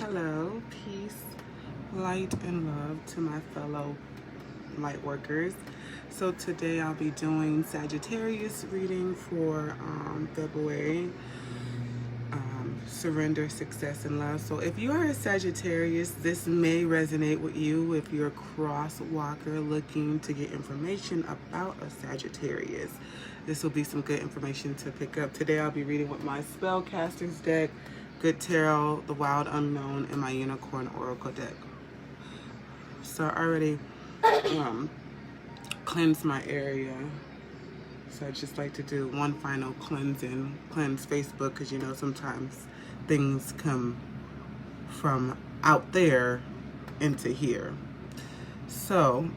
Hello, peace, light, and love to my fellow light workers. So today I'll be doing Sagittarius reading for February. Surrender, success, and love. So if you are a Sagittarius, this may resonate with you if you're a crosswalker looking to get information about a Sagittarius. This will be some good information to pick up. Today I'll be reading with my Spellcasters deck, Good Tarot, The Wild Unknown, and my Unicorn Oracle deck. So I already cleansed my area. So I just like to do one final cleanse Facebook, because you know sometimes things come from out there into here. So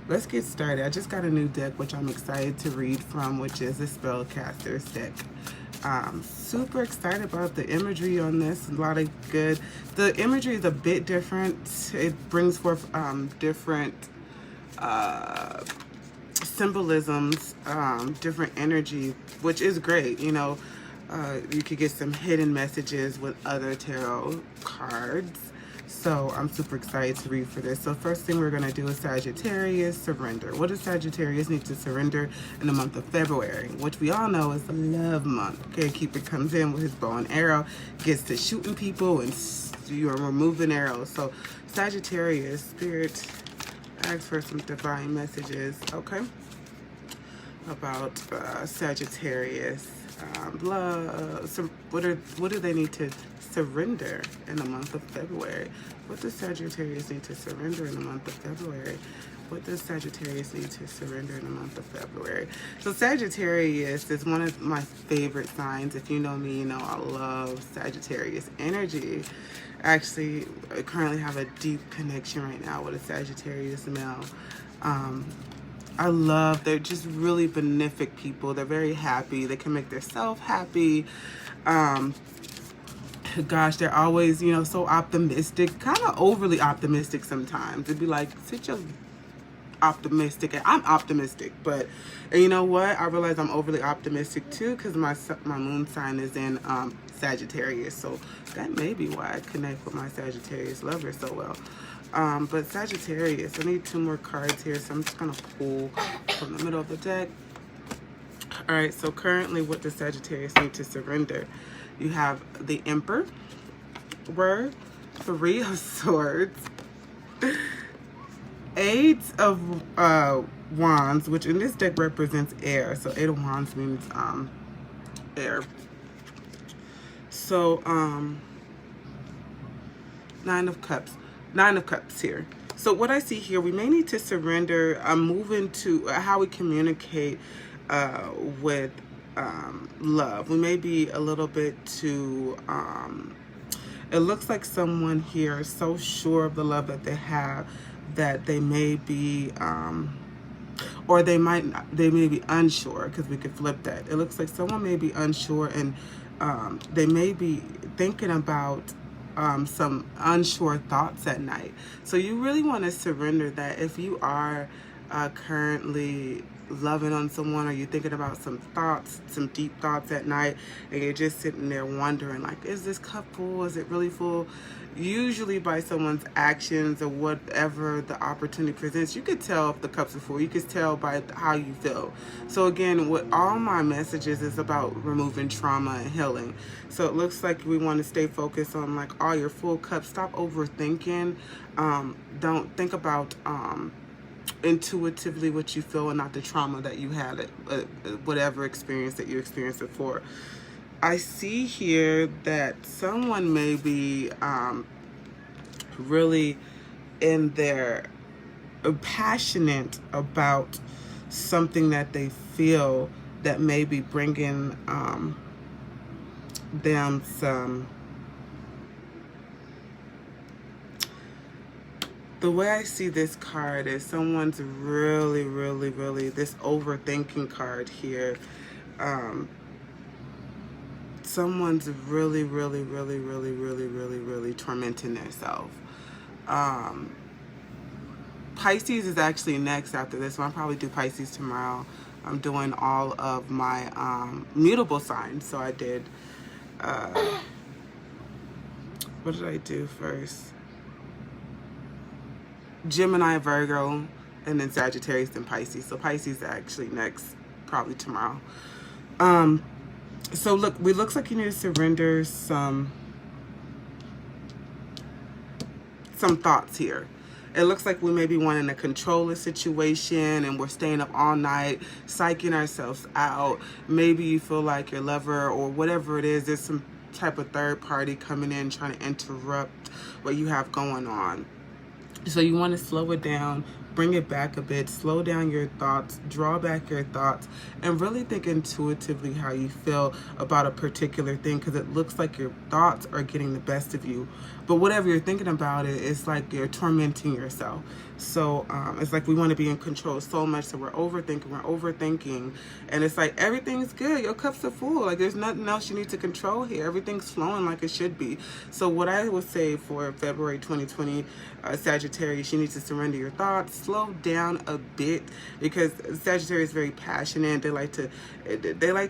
let's get started. I just got a new deck which I'm excited to read from, which is the Spellcasters deck. Super excited about the imagery on this. A lot of good. The imagery is a bit different. It brings forth different symbolisms, different energy, which is great. You know, you could get some hidden messages with other tarot cards. So I'm super excited to read for this. So first thing we're going to do is Sagittarius, surrender. What does Sagittarius need to surrender in the month of February, which we all know is the love month? Okay, Keeper comes in with his bow and arrow, gets to shooting people, and you're removing arrows. So Sagittarius, Spirit, ask for some divine messages, okay, about Sagittarius. Love. So what do they need to surrender in the month of February? What does Sagittarius need to surrender in the month of February? What does Sagittarius need to surrender in the month of February? So Sagittarius is one of my favorite signs. If you know me, you know I love Sagittarius energy. Actually, I currently have a deep connection right now with a Sagittarius male. They're just really benefic people. They're very happy. They can make themselves happy. Gosh, they're always, you know, so optimistic, kind of overly optimistic sometimes. It'd be like, sit your optimistic. And I'm optimistic, but and you know what? I realize I'm overly optimistic too, because my moon sign is in Sagittarius. So that may be why I connect with my Sagittarius lover so well. But Sagittarius, I need 2 more cards here, so I'm just gonna pull from the middle of the deck. All right, so currently what does Sagittarius need to surrender? You have the Emperor, 3 of Swords, 8 of Wands, which in this deck represents air. So 8 of Wands means air. So 9 of Cups. 9 of Cups here. So what I see here, we may need to surrender, move into how we communicate with love. We may be a little bit too, it looks like someone here is so sure of the love that they have that they may be, or they may be unsure, because we could flip that. It looks like someone may be unsure, and they may be thinking about some unsure thoughts at night. So you really want to surrender that. If you are currently loving on someone, or you're thinking about some thoughts, some deep thoughts at night, and you're just sitting there wondering, like, is this cup full? Is it really full? Usually by someone's actions or whatever the opportunity presents, you could tell if the cups are full. You could tell by how you feel. So again, what all my messages is about removing trauma and healing. So it looks like we want to stay focused on like all your full cups. Stop overthinking. Don't think about intuitively what you feel, and not the trauma that you had at whatever experience that you experienced before. I see here that someone may be really in their passionate about something that they feel that may be bringing them some. The way I see this card is someone's really this overthinking card here. Someone's really tormenting themselves. Pisces is actually next after this one. I'll probably do Pisces tomorrow. I'm doing all of my mutable signs. So I did What did I do first? Gemini, Virgo, and then Sagittarius and Pisces. So Pisces are actually next, probably tomorrow. So look, it looks like you need to surrender some thoughts here. It looks like we may be wanting to control a situation and we're staying up all night, psyching ourselves out. Maybe you feel like your lover or whatever it is, there's some type of third party coming in trying to interrupt what you have going on. So you want to slow it down, bring it back a bit, slow down your thoughts, draw back your thoughts, and really think intuitively how you feel about a particular thing, because it looks like your thoughts are getting the best of you. But whatever you're thinking about it's like you're tormenting yourself. So it's like we want to be in control so much, so we're overthinking, and it's like everything's good. Your cups are full. Like there's nothing else you need to control here. Everything's flowing like it should be. So what I would say for February 2020, Sagittarius, you need to surrender your thoughts, slow down a bit, because Sagittarius is very passionate. They like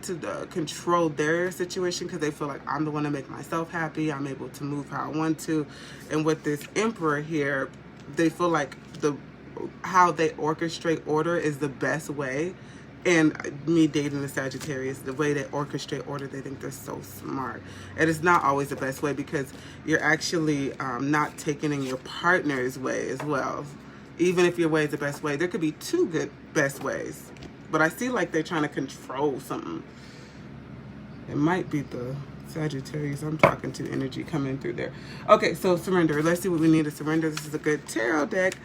to control their situation because they feel like I'm the one to make myself happy. I'm able to move how I want to. And with this Emperor here, they feel like how they orchestrate order is the best way. And me dating a Sagittarius, the way they orchestrate order, they think they're so smart. And it's not always the best way, because you're actually not taking in your partner's way as well. Even if your way is the best way, there could be two good best ways. But I see like they're trying to control something. It might be the Sagittarius I'm talking to energy coming through there. Okay, so surrender. Let's see what we need to surrender. This is a good tarot deck.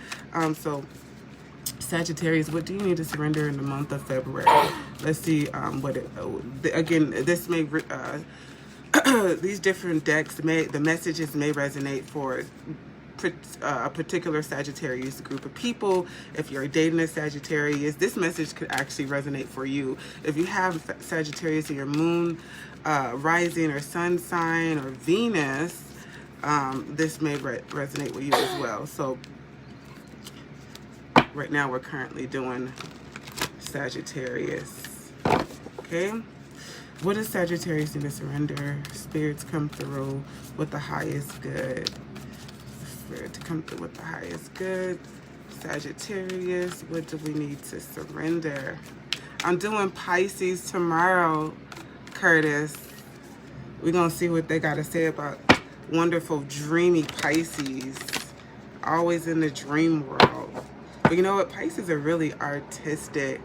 So Sagittarius, what do you need to surrender in the month of February? Let's see again, this may these different decks the messages may resonate for a particular Sagittarius group of people. If you're dating a Sagittarius, this message could actually resonate for you. If you have Sagittarius in your moon, rising or sun sign or Venus, this may resonate with you as well. So right now we're currently doing Sagittarius. Okay, what does Sagittarius need to surrender? Spirits come through with the highest good. Spirit to come through with the highest good. Sagittarius, what do we need to surrender? I'm doing Pisces tomorrow, Curtis. We're gonna see what they gotta say about wonderful, dreamy Pisces. Always in the dream world. But you know what? Pisces are really artistic.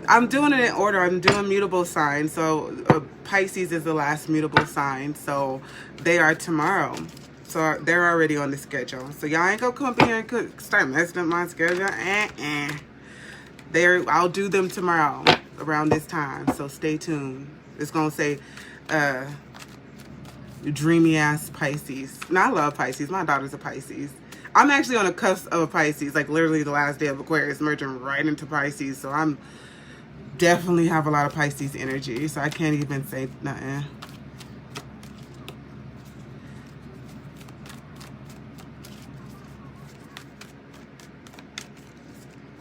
I'm doing it in order. I'm doing mutable signs. So Pisces is the last mutable sign. So they are tomorrow. So they're already on the schedule. So y'all ain't gonna come up here and start messing up my schedule. I'll do them tomorrow around this time. So stay tuned. It's gonna say dreamy ass Pisces. Now I love Pisces. My daughter's a Pisces. I'm actually on the cusp of a Pisces, like literally the last day of Aquarius merging right into Pisces. So I'm definitely have a lot of Pisces energy. So I can't even say nothing.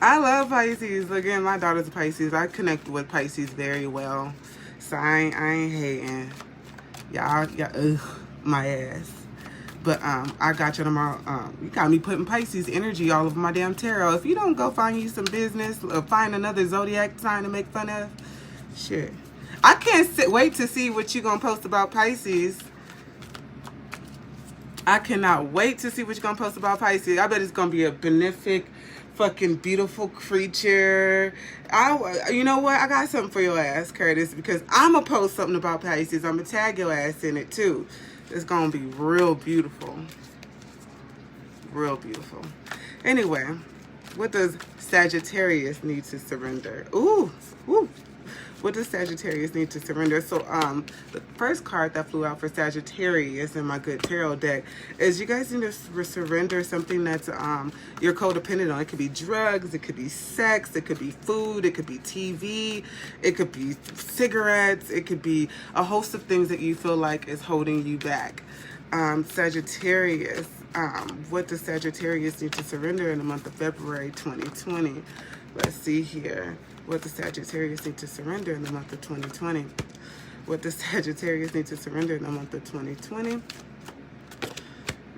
I love Pisces. Again, my daughter's a Pisces. I connect with Pisces very well. So I ain't hating. Y'all, ugh, my ass. But I got you tomorrow. You got me putting Pisces energy all over my damn tarot. If you don't go find you some business or find another zodiac sign to make fun of, shit. I can't wait to see what you're going to post about Pisces. I cannot wait to see what you're going to post about Pisces. I bet it's going to be a benefic, fucking beautiful creature. You know what? I got something for your ass, Curtis, because I'm going to post something about Pisces. I'm going to tag your ass in it, too. It's going to be real beautiful. Real beautiful. Anyway, what does Sagittarius need to surrender? Ooh. What does Sagittarius need to surrender? So the first card that flew out for Sagittarius in my good tarot deck is you guys need to surrender something that's you're codependent on. It could be drugs, it could be sex, it could be food, it could be TV, it could be cigarettes, it could be a host of things that you feel like is holding you back. Sagittarius, what does Sagittarius need to surrender in the month of February 2020? Let's see here. What does Sagittarius need to surrender in the month of 2020? What does Sagittarius need to surrender in the month of 2020?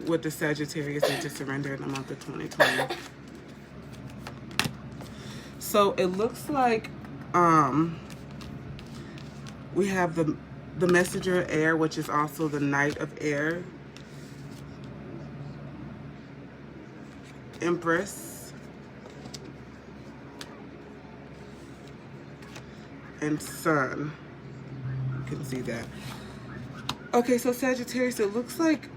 What does Sagittarius need to surrender in the month of 2020? So it looks like we have the messenger of air, which is also the knight of air, Empress, and Sun. You can see that. Okay, so Sagittarius, it looks like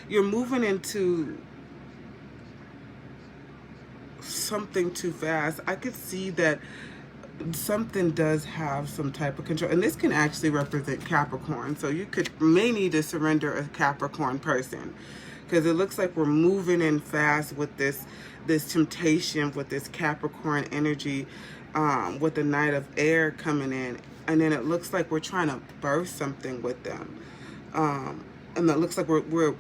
you're moving into something too fast. I could see that something does have some type of control, and this can actually represent Capricorn, so you may need to surrender a Capricorn person, because it looks like we're moving in fast with this temptation, with this Capricorn energy, with the Knight of Air coming in, and then it looks like we're trying to birth something with them, and it looks like we're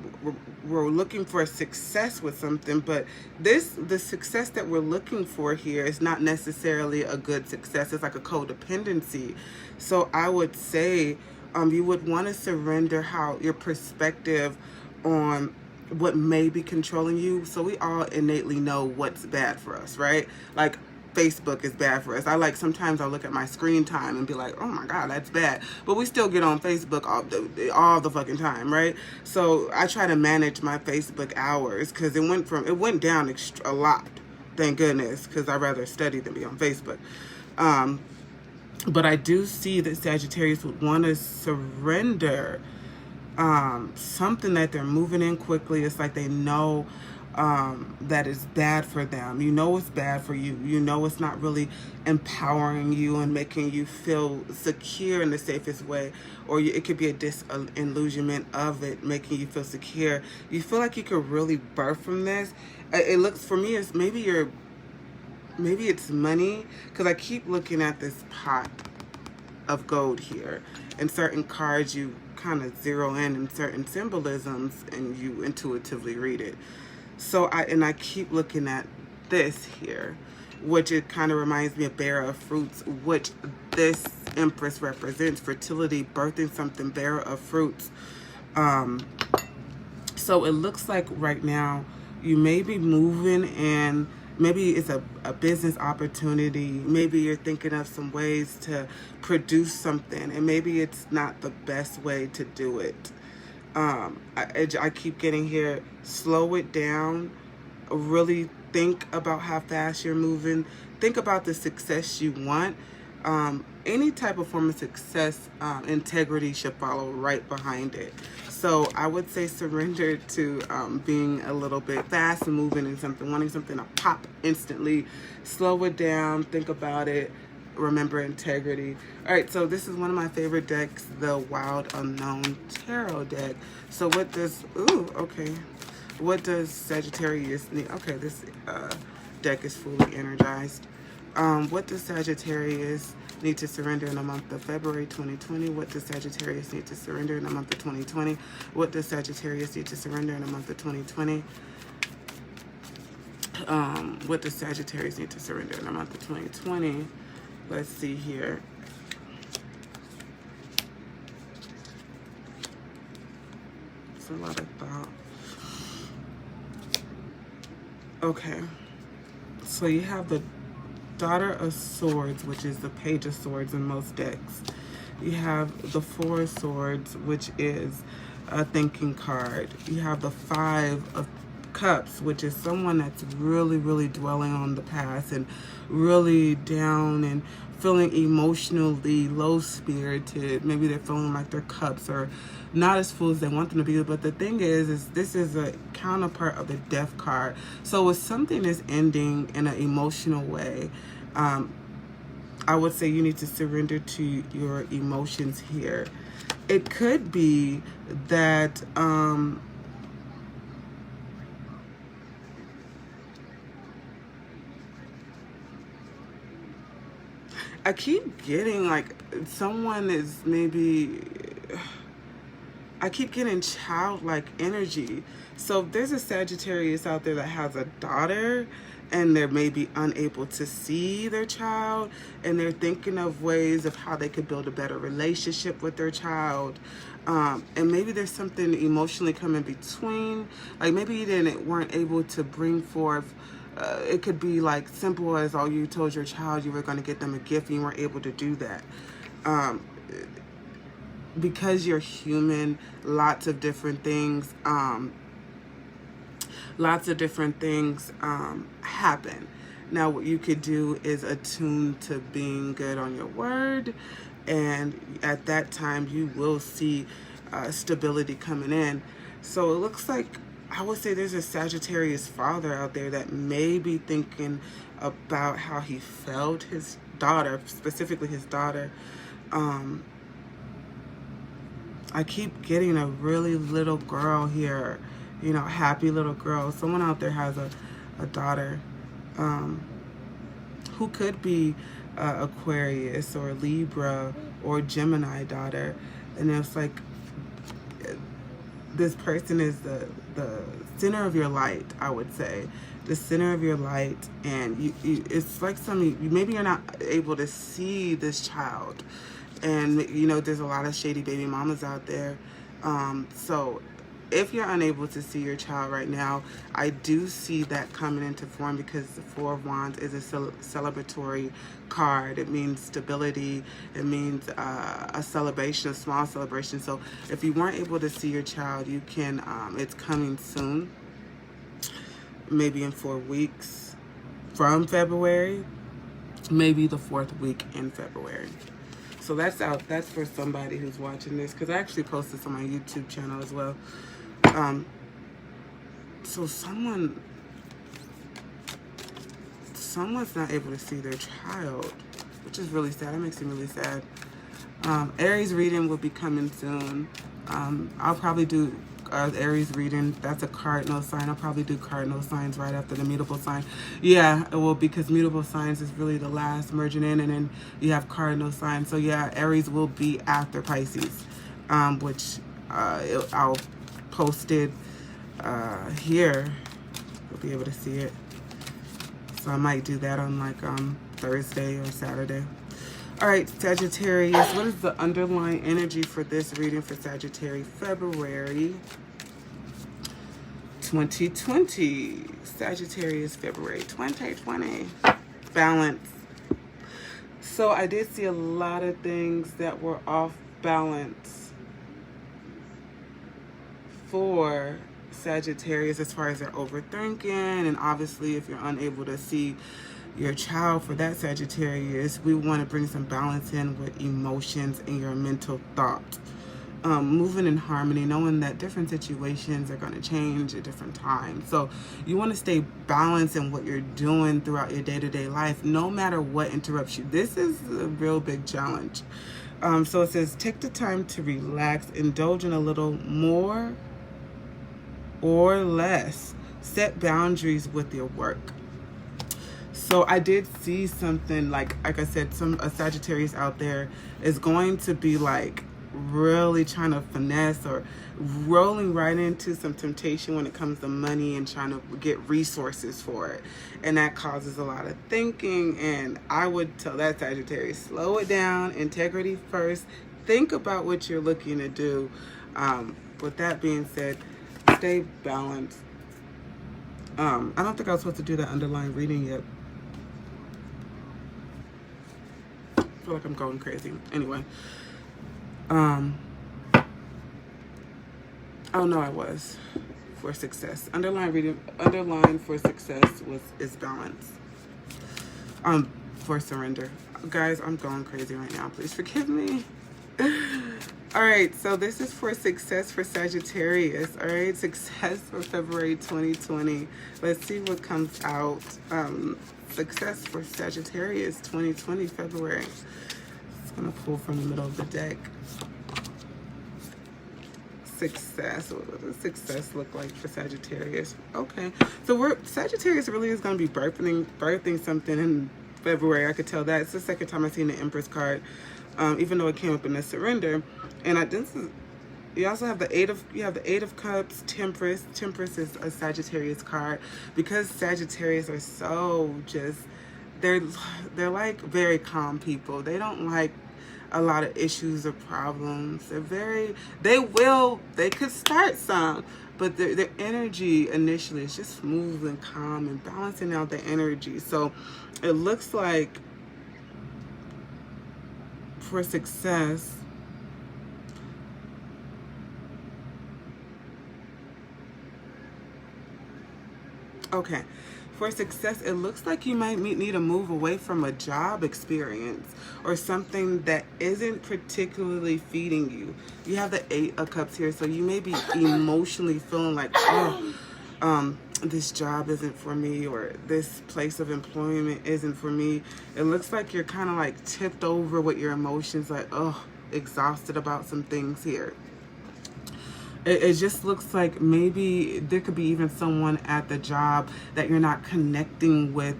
looking for a success with something, but the success that we're looking for here is not necessarily a good success. It's like a codependency. So I would say you would want to surrender your perspective on what may be controlling you. So we all innately know what's bad for us, right? Like Facebook is bad for us. Sometimes I'll look at my screen time and be like, oh my God, that's bad. But we still get on Facebook all the fucking time, right? So I try to manage my Facebook hours, because it went down a lot, thank goodness, because I'd rather study than be on Facebook. But I do see that Sagittarius would want to surrender something that they're moving in quickly. It's like they know that is bad for them. You know it's bad for you. You know it's not really empowering you and making you feel secure in the safest way. Or it could be a disillusionment of it, making you feel secure. You feel like you could really birth from this. It looks, for me, as maybe it's money, because I keep looking at this pot of gold here, and certain cards you kind of zero in certain symbolisms and you intuitively read it. So I keep looking at this here, which it kind of reminds me of bearer of fruits, which this Empress represents, fertility, birthing something, bearer of fruits. So it looks like right now you may be moving, and maybe it's a business opportunity. Maybe you're thinking of some ways to produce something, and maybe it's not the best way to do it. I keep getting here, slow it down, really think about how fast you're moving, think about the success you want. Any type of form of success, integrity should follow right behind it. So I would say surrender to being a little bit fast and moving in something, wanting something to pop instantly. Slow it down, think about it, remember integrity. All right, so this is one of my favorite decks, the Wild Unknown Tarot deck. So what does Sagittarius need? Okay, this deck is fully energized. What does Sagittarius need to surrender in the month of February 2020? What does Sagittarius need to surrender in the month of 2020? What does Sagittarius need to surrender in the month of 2020? What does Sagittarius need to surrender in the month of 2020? Let's see here. It's a lot of thought. Okay. So you have the Daughter of Swords, which is the Page of Swords in most decks. You have the Four of Swords, which is a thinking card. You have the Five of Cups, which is someone that's really, really dwelling on the past and really down and feeling emotionally low-spirited. Maybe they're feeling like their cups are not as full as they want them to be. But the thing is this is a counterpart of the Death card. So if something is ending in an emotional way, I would say you need to surrender to your emotions here. It could be that I keep getting like someone is maybe, I keep getting childlike energy. So if there's a Sagittarius out there that has a daughter, and they're maybe unable to see their child, and they're thinking of ways of how they could build a better relationship with their child. And maybe there's something emotionally coming between, like maybe you weren't able to bring forth. It could be like simple as, oh, you told your child you were going to get them a gift and you weren't able to do that. Because you're human, lots of different things happen. Now what you could do is attune to being good on your word, and at that time you will see stability coming in. So it looks like, I would say, there's a Sagittarius father out there that may be thinking about how he felt his daughter, specifically his daughter. I keep getting a really little girl here, you know, happy little girl. Someone out there has a daughter who could be Aquarius or Libra or Gemini daughter. And it's like, this person is the center of your light, I would say. The center of your light, and you it's like maybe you're not able to see this child. And, you know, there's a lot of shady baby mamas out there. So if you're unable to see your child right now, I do see that coming into form, because the Four of Wands is a celebratory card. It means stability. It means a celebration, a small celebration. So if you weren't able to see your child, you can, it's coming soon, maybe in 4 weeks from February, maybe the 4th week in February. So that's out. That's for somebody who's watching this, because I actually posted this on my YouTube channel as well. So someone's not able to see their child, which is really sad. That makes me really sad. Aries reading will be coming soon. I'll probably do Aries reading. That's a cardinal sign. I'll probably do cardinal signs right after the mutable sign. Yeah, it will, because mutable signs is really the last merging in, and then you have cardinal signs. So yeah, Aries will be after Pisces, which I'll post it here. You'll be able to see it. So I might do that on like Thursday or Saturday. All right, Sagittarius, what is the underlying energy for this reading for Sagittarius, February 2020? Sagittarius, February 2020. Balance. So I did see a lot of things that were off balance for Sagittarius, as far as their overthinking, and obviously if you're unable to see your child, for that Sagittarius, we want to bring some balance in with emotions and your mental thought. Moving in harmony, knowing that different situations are going to change at different times. So you want to stay balanced in what you're doing throughout your day-to-day life, no matter what interrupts you. This is a real big challenge. So it says, take the time to relax, indulge in a little more or less. Set boundaries with your work. So I did see something, like I said, a Sagittarius out there is going to be like really trying to finesse or rolling right into some temptation when it comes to money and trying to get resources for it. And that causes a lot of thinking. And I would tell that Sagittarius, slow it down, integrity first. Think about what you're looking to do. With that being said, stay balanced. I don't think I was supposed to do that underlying reading yet. I feel like I'm going crazy. Anyway. Oh no, I was. For success. Underline for success is balance. For surrender. Guys, I'm going crazy right now. Please forgive me. Alright, so this is for success for Sagittarius. Alright, success for February 2020. Let's see what comes out. Success for Sagittarius 2020 February. Just gonna pull from the middle of the deck. Success. What does success look like for Sagittarius? Okay, so Sagittarius really is going to be birthing something in February. I could tell that. It's the second time I've seen the Empress card, even though it came up in the surrender. And You also have the Eight of Cups, Temperance. Temperance is a Sagittarius card because Sagittarius are so just they're like very calm people. They don't like a lot of issues or problems. They could start some, but their energy initially is just smooth and calm and balancing out the energy. So it looks like for success, okay. For success, it looks like you might need to move away from a job experience or something that isn't particularly feeding you. You have the Eight of Cups here, so you may be emotionally feeling like, oh, this job isn't for me, or this place of employment isn't for me. It looks like you're kind of like tipped over with your emotions, like, oh, exhausted about some things here. It just looks like maybe there could be even someone at the job that you're not connecting with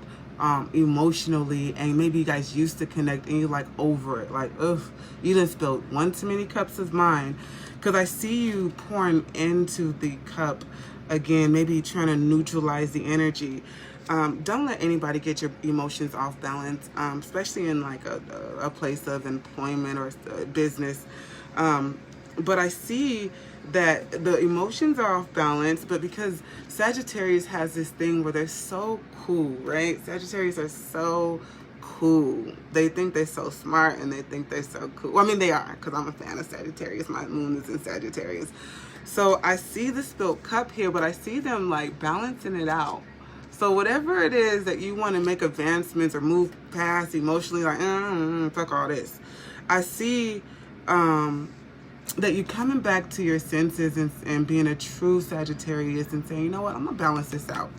emotionally, and maybe you guys used to connect and you're like over it, like, ugh, you done spilled one too many cups of mine. Because I see you pouring into the cup again, maybe trying to neutralize the energy. Don't let anybody get your emotions off balance, especially in like a place of employment or business. But I see that the emotions are off balance, but because Sagittarius has this thing where they're so cool, right? Sagittarius are so cool. They think they're so smart and they think they're so cool. Well, I mean, they are, because I'm a fan of Sagittarius. My moon is in Sagittarius. So I see the spilled cup here, but I see them like balancing it out. So whatever it is that you want to make advancements or move past emotionally, like, fuck all this. I see that you're coming back to your senses and being a true Sagittarius and saying, you know what, I'm going to balance this out.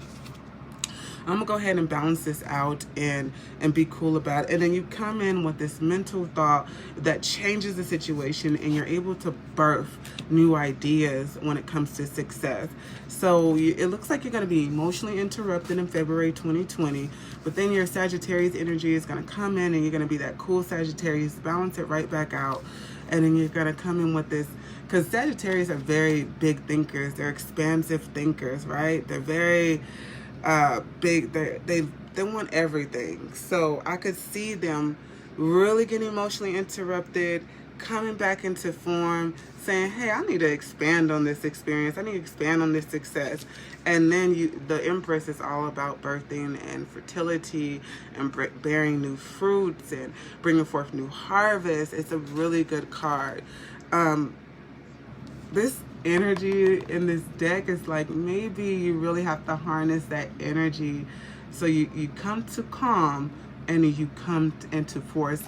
I'm going to go ahead and balance this out and be cool about it. And then you come in with this mental thought that changes the situation, and you're able to birth new ideas when it comes to success. So it looks like you're going to be emotionally interrupted in February 2020, but then your Sagittarius energy is going to come in and you're going to be that cool Sagittarius, balance it right back out. And then you're going to come in with this, because Sagittarius are very big thinkers. They're expansive thinkers, right? They're very big. They want everything. So I could see them really getting emotionally interrupted, coming back into form, saying, hey, I need to expand on this experience. I need to expand on this success. And then the Empress is all about birthing and fertility and bearing new fruits and bringing forth new harvests. It's a really good card. This energy in this deck is like, maybe you really have to harness that energy. So you come to calm and you come into force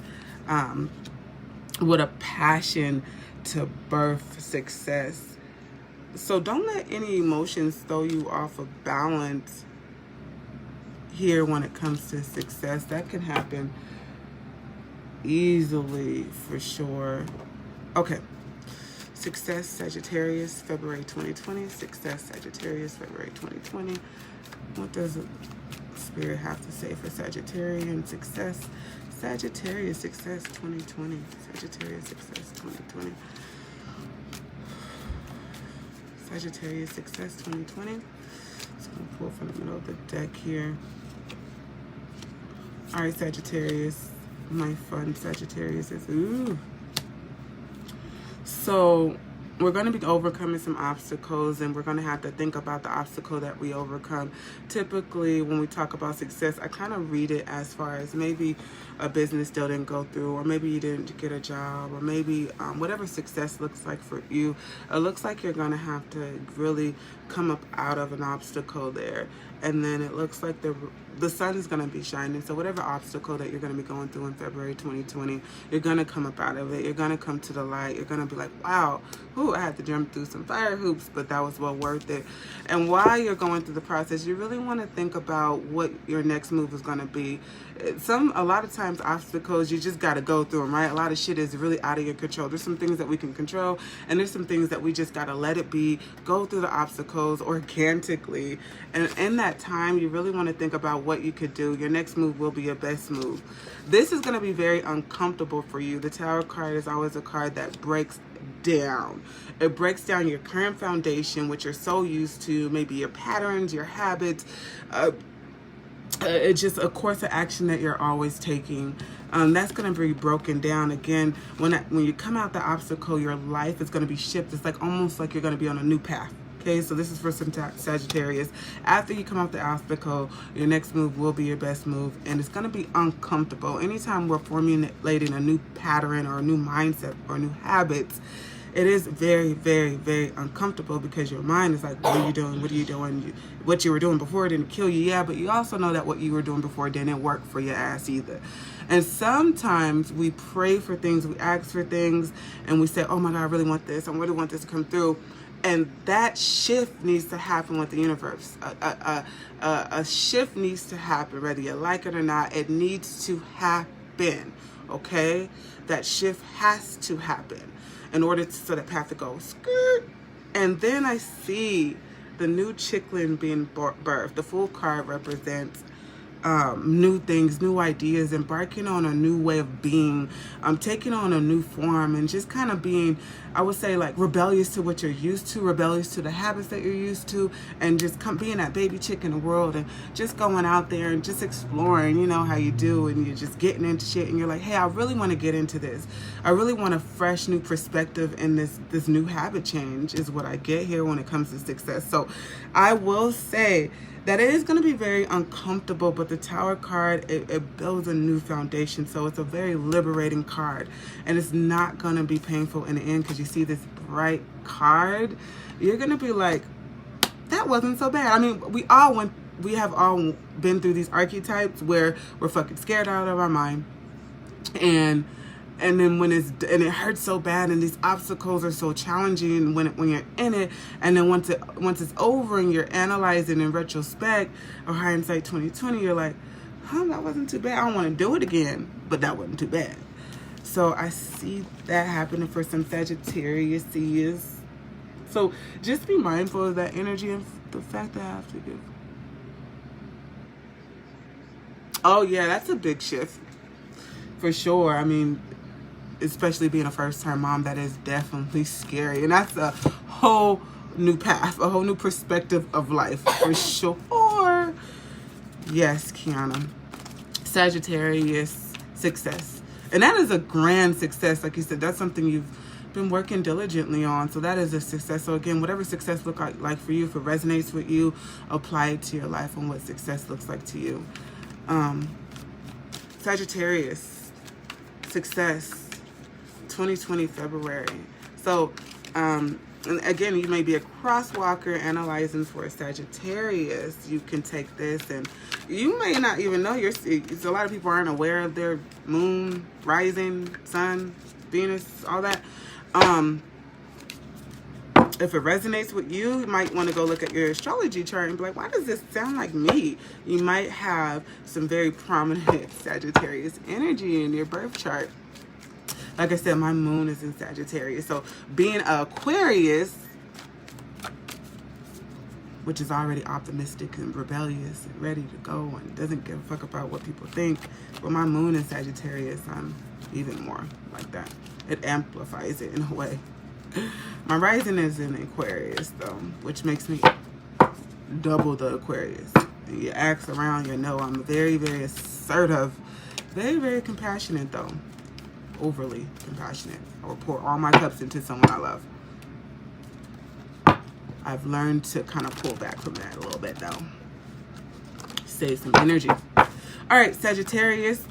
with a passion to birth success. So don't let any emotions throw you off of balance here when it comes to success. That can happen easily, for sure. Okay. Success, Sagittarius, February 2020. Success, Sagittarius, February 2020. What does Spirit have to say for Sagittarian success? Sagittarius success 2020. Sagittarius success 2020. Sagittarius success 2020. So I'm going to pull from the middle of the deck here. All right, Sagittarius. My fun Sagittarius is, ooh. So we're going to be overcoming some obstacles, and we're going to have to think about the obstacle that we overcome. Typically, when we talk about success, I kind of read it as far as maybe a business deal didn't go through, or maybe you didn't get a job, or maybe whatever success looks like for you. It looks like you're going to have to really come up out of an obstacle there. And then it looks like the sun is going to be shining. So whatever obstacle that you're going to be going through in February 2020, you're going to come up out of it. You're going to come to the light. You're going to be like, wow, ooh, I had to jump through some fire hoops, but that was well worth it. And while you're going through the process, you really want to think about what your next move is going to be. A lot of times obstacles, you just got to go through them, right? A lot of shit is really out of your control. There's some things that we can control, and there's some things that we just got to let it be, go through the obstacles organically. And in that time, you really want to think about what you could do. Your next move will be your best move. This is going to be very uncomfortable for you. The Tower card is always a card that breaks down. It breaks down your current foundation, which you're so used to, maybe your patterns, your habits. It's just a course of action that you're always taking. That's going to be broken down. Again, when you come out the obstacle, your life is going to be shifted. It's like almost like you're going to be on a new path. Okay, so this is for some Sagittarius. After you come off the obstacle, your next move will be your best move, and it's going to be uncomfortable. Anytime we're formulating a new pattern or a new mindset or new habits, it is very, very, very uncomfortable because your mind is like, what are you doing? What are you doing? What you were doing before didn't kill you, yeah, but you also know that what you were doing before didn't work for your ass either. And sometimes we pray for things, we ask for things, and we say, oh my God, I really want this. I really want this to come through. And that shift needs to happen with the universe. A shift needs to happen, whether you like it or not. It needs to happen, okay? That shift has to happen in order so that path to go skirt. And then I see the new chickling being birthed. The Fool card represents new things, new ideas, embarking on a new way of being, taking on a new form, and just kind of being, I would say, like rebellious to what you're used to, rebellious to the habits that you're used to, and just being that baby chick in the world and just going out there and just exploring, you know how you do, and you're just getting into shit, and you're like, hey, I really want to get into this. I really want a fresh new perspective in this new habit change is what I get here when it comes to success. So I will say that it is going to be very uncomfortable, but the Tower card, it builds a new foundation. So it's a very liberating card, and it's not going to be painful in the end because you see this bright card. You're going to be like, that wasn't so bad. I mean, we have all been through these archetypes where we're fucking scared out of our mind, and then when it hurts so bad, and these obstacles are so challenging when you're in it, and then once it's over and you're analyzing in retrospect or hindsight 2020, you're like, that wasn't too bad. I don't want to do it again, but that wasn't too bad. So I see that happening for some Sagittarius. So just be mindful of that energy and the fact that I have to give. Oh yeah, that's a big shift for sure. I mean, especially being a first-time mom, that is definitely scary, and that's a whole new path, a whole new perspective of life for sure. Yes, Kiana. Sagittarius, success, and that is a grand success. Like you said, that's something you've been working diligently on, so that is a success. So again, whatever success looks like for you, if it resonates with you, apply it to your life and what success looks like to you. Sagittarius, success, 2020 February. So and again, you may be a crosswalker analyzing for a Sagittarius. You can take this, and you may not even know a lot of people aren't aware of their moon, rising, sun, Venus, all that. If it resonates with you, you might want to go look at your astrology chart and be like, why does this sound like me? You might have some very prominent Sagittarius energy in your birth chart. Like I said, my moon is in Sagittarius. So being an Aquarius, which is already optimistic and rebellious and ready to go and doesn't give a fuck about what people think, but my moon is Sagittarius, I'm even more like that. It amplifies it in a way. My rising is in Aquarius, though, which makes me double the Aquarius. And you ask around, you know I'm very, very assertive, very, very compassionate, though. Overly compassionate. I will pour all my cups into someone I love. I've learned to kind of pull back from that a little bit, though. Save some energy. All right, Sagittarius.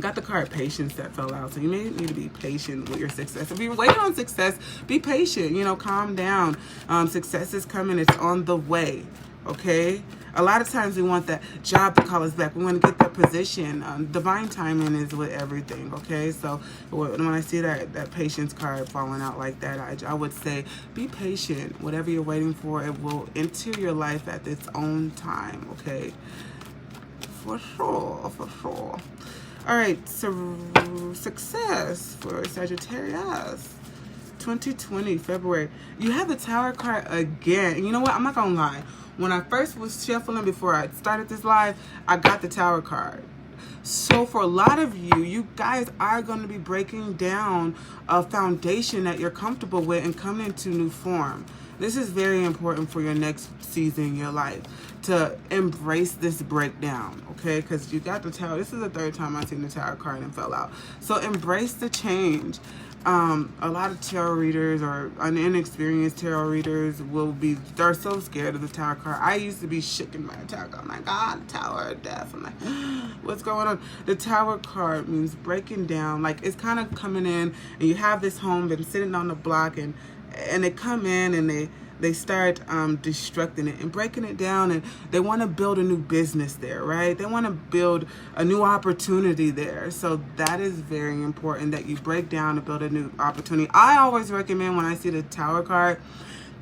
Got the card patience that fell out. So you may need to be patient with your success. If you're waiting on success, be patient. You know, calm down. Success is coming. It's on the way. Okay? A lot of times we want that job to call us back. We want to get that position. Divine timing is with everything. Okay? So when I see that patience card falling out like that, I would say be patient. Whatever you're waiting for, it will enter your life at its own time. Okay? For sure, for sure. All right, so success for Sagittarius. 2020, February. You have the Tower card again. And you know what? I'm not going to lie. When I first was shuffling before I started this live, I got the Tower card. So for a lot of you, you guys are going to be breaking down a foundation that you're comfortable with and coming into new form. This is very important for your next season in your life, to embrace this breakdown, okay? Because you got the Tower. This is the third time I've seen the Tower card and fell out. So embrace the change. A lot of tarot readers or inexperienced tarot readers they're so scared of the Tower card. I used to be shaken by the Tower card. I'm like, God, Tower of Death. I'm like, what's going on? The Tower card means breaking down. Like, it's kind of coming in, and you have this home been sitting on the block, and they come in and they start destructing it and breaking it down, and they want to build a new business there, right? They want to build a new opportunity there. So that is very important, that you break down and build a new opportunity. I always recommend, when I see the Tower card,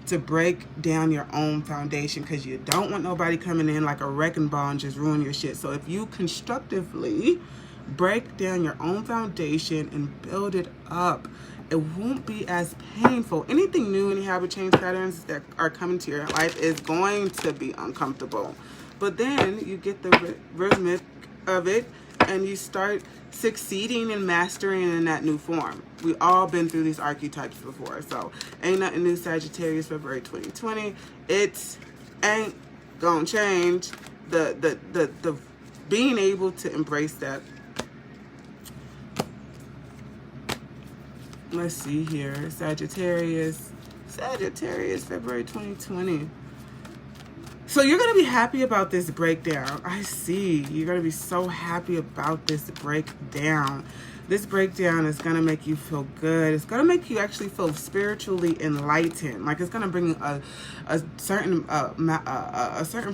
to break down your own foundation, because you don't want nobody coming in like a wrecking ball and just ruin your shit. So if you constructively break down your own foundation and build it up, it won't be as painful. Anything new, any habit change patterns that are coming to your life is going to be uncomfortable. But then you get the rhythmic of it, and you start succeeding and mastering in that new form. We all been through these archetypes before. So ain't nothing new, Sagittarius, February 2020. It ain't gonna change. The being able to embrace that. Let's see here. Sagittarius, February 2020. So you're going to be happy about this breakdown. I see. You're going to be so happy about this breakdown. This breakdown is going to make you feel good. It's going to make you actually feel spiritually enlightened. Like, it's going to bring a certain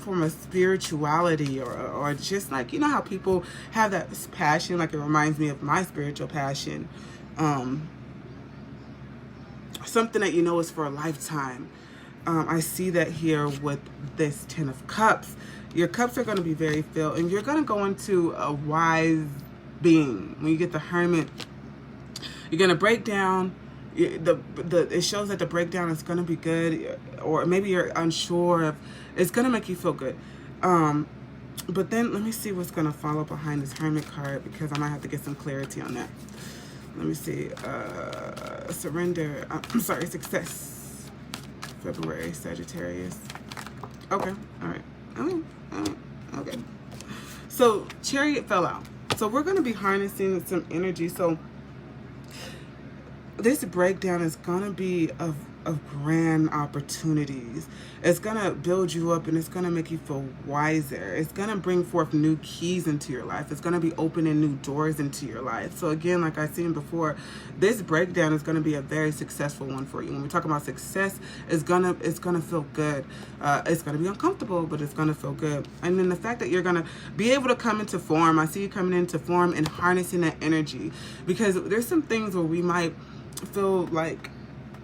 form of spirituality, or just like, you know how people have that passion. Like, it reminds me of my spiritual passion. Something that you know is for a lifetime. I see that here with this 10 of Cups. Your cups are going to be very filled, and you're going to go into a wise being. When you get the Hermit, you're going to break down. It shows that the breakdown is going to be good, or maybe you're unsure of. It's going to make you feel good. But then let me see what's going to follow behind this Hermit card, because I might have to get some clarity on that. Let me see. Surrender. I'm sorry. Success. February, Sagittarius. Okay. All right. Okay. So Chariot fell out. So we're going to be harnessing some energy. So this breakdown is going to be of grand opportunities. It's going to build you up, and it's going to make you feel wiser. It's going to bring forth new keys into your life. It's going to be opening new doors into your life. So again, like I've seen before, this breakdown is going to be a very successful one for you. When we talk about success, it's going to feel good. It's going to be uncomfortable, but it's going to feel good. And then the fact that you're going to be able to come into form. I see you coming into form and harnessing that energy, because there's some things where we might feel like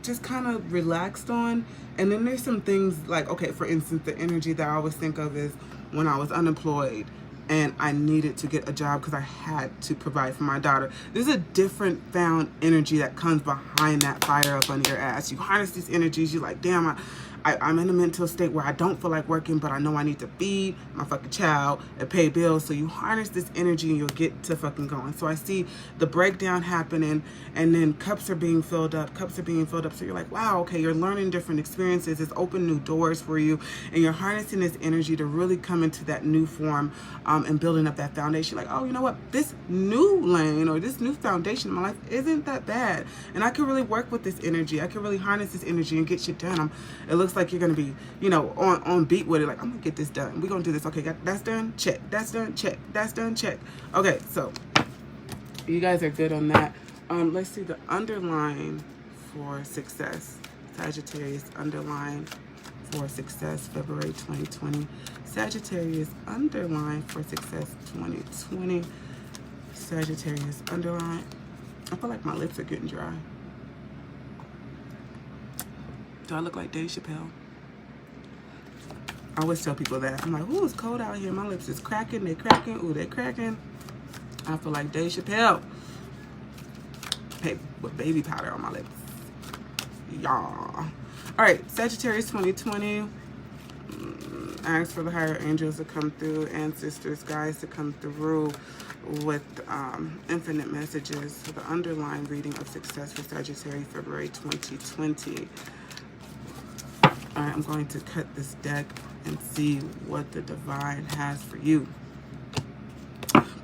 just kind of relaxed on, and then there's some things like, okay, for instance, the energy that I always think of is when I was unemployed and I needed to get a job because I had to provide for my daughter. There's a different found energy that comes behind that fire up under your ass. You harness these energies, you're like, damn, I'm in a mental state where I don't feel like working, but I know I need to feed my fucking child and pay bills. So you harness this energy and you'll get to fucking going. So I see the breakdown happening, and then cups are being filled up. So you're like, wow, okay, you're learning different experiences. It's opened new doors for you, and you're harnessing this energy to really come into that new form and building up that foundation. Like, oh, you know what? This new lane or this new foundation in my life isn't that bad. And I can really work with this energy. I can really harness this energy and get shit done. It looks like you're going to be, you know, on beat with it. Like, I'm going to get this done. We're going to do this. Okay, that's done. Check. That's done. Check. That's done. Check. Okay, so you guys are good on that. Let's see the underline for success. Sagittarius underline for success, February 2020. Sagittarius underline for success 2020. Sagittarius underline. I feel like my lips are getting dry. Do I look like Dave Chappelle? I always tell people that. I'm like, ooh, it's cold out here. My lips is cracking. They cracking. Ooh, they cracking. I feel like Dave Chappelle. Hey, with baby powder on my lips. Y'all. All right, Sagittarius 2020. Ask for the higher angels to come through, ancestors, guides to come through with infinite messages for the underlying reading of success for Sagittarius, February 2020. All right, I'm going to cut this deck and see what the divine has for you.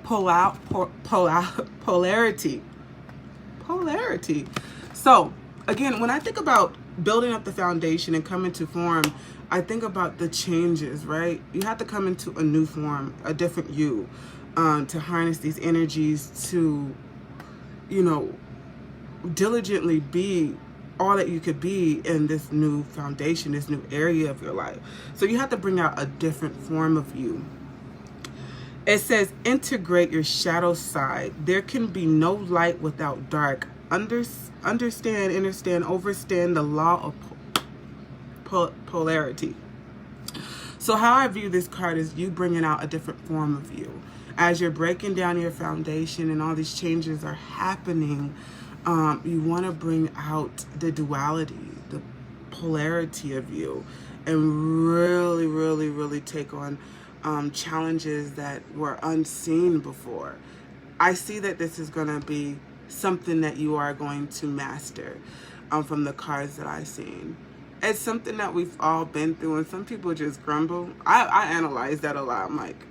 Polarity. So, again, when I think about building up the foundation and coming to form, I think about the changes, right? You have to come into a new form, a different you, to harness these energies to, you know, diligently be all that you could be in this new foundation, this new area of your life. So you have to bring out a different form of you. It says, integrate your shadow side. There can be no light without dark. Understand, overstand the law of polarity. So how I view this card is you bringing out a different form of you. As you're breaking down your foundation and all these changes are happening, you want to bring out the duality, the polarity of you, and really, really, really take on challenges that were unseen before. I see that this is going to be something that you are going to master from the cards that I've seen. It's something that we've all been through, and some people just grumble. I analyze that a lot. I'm like,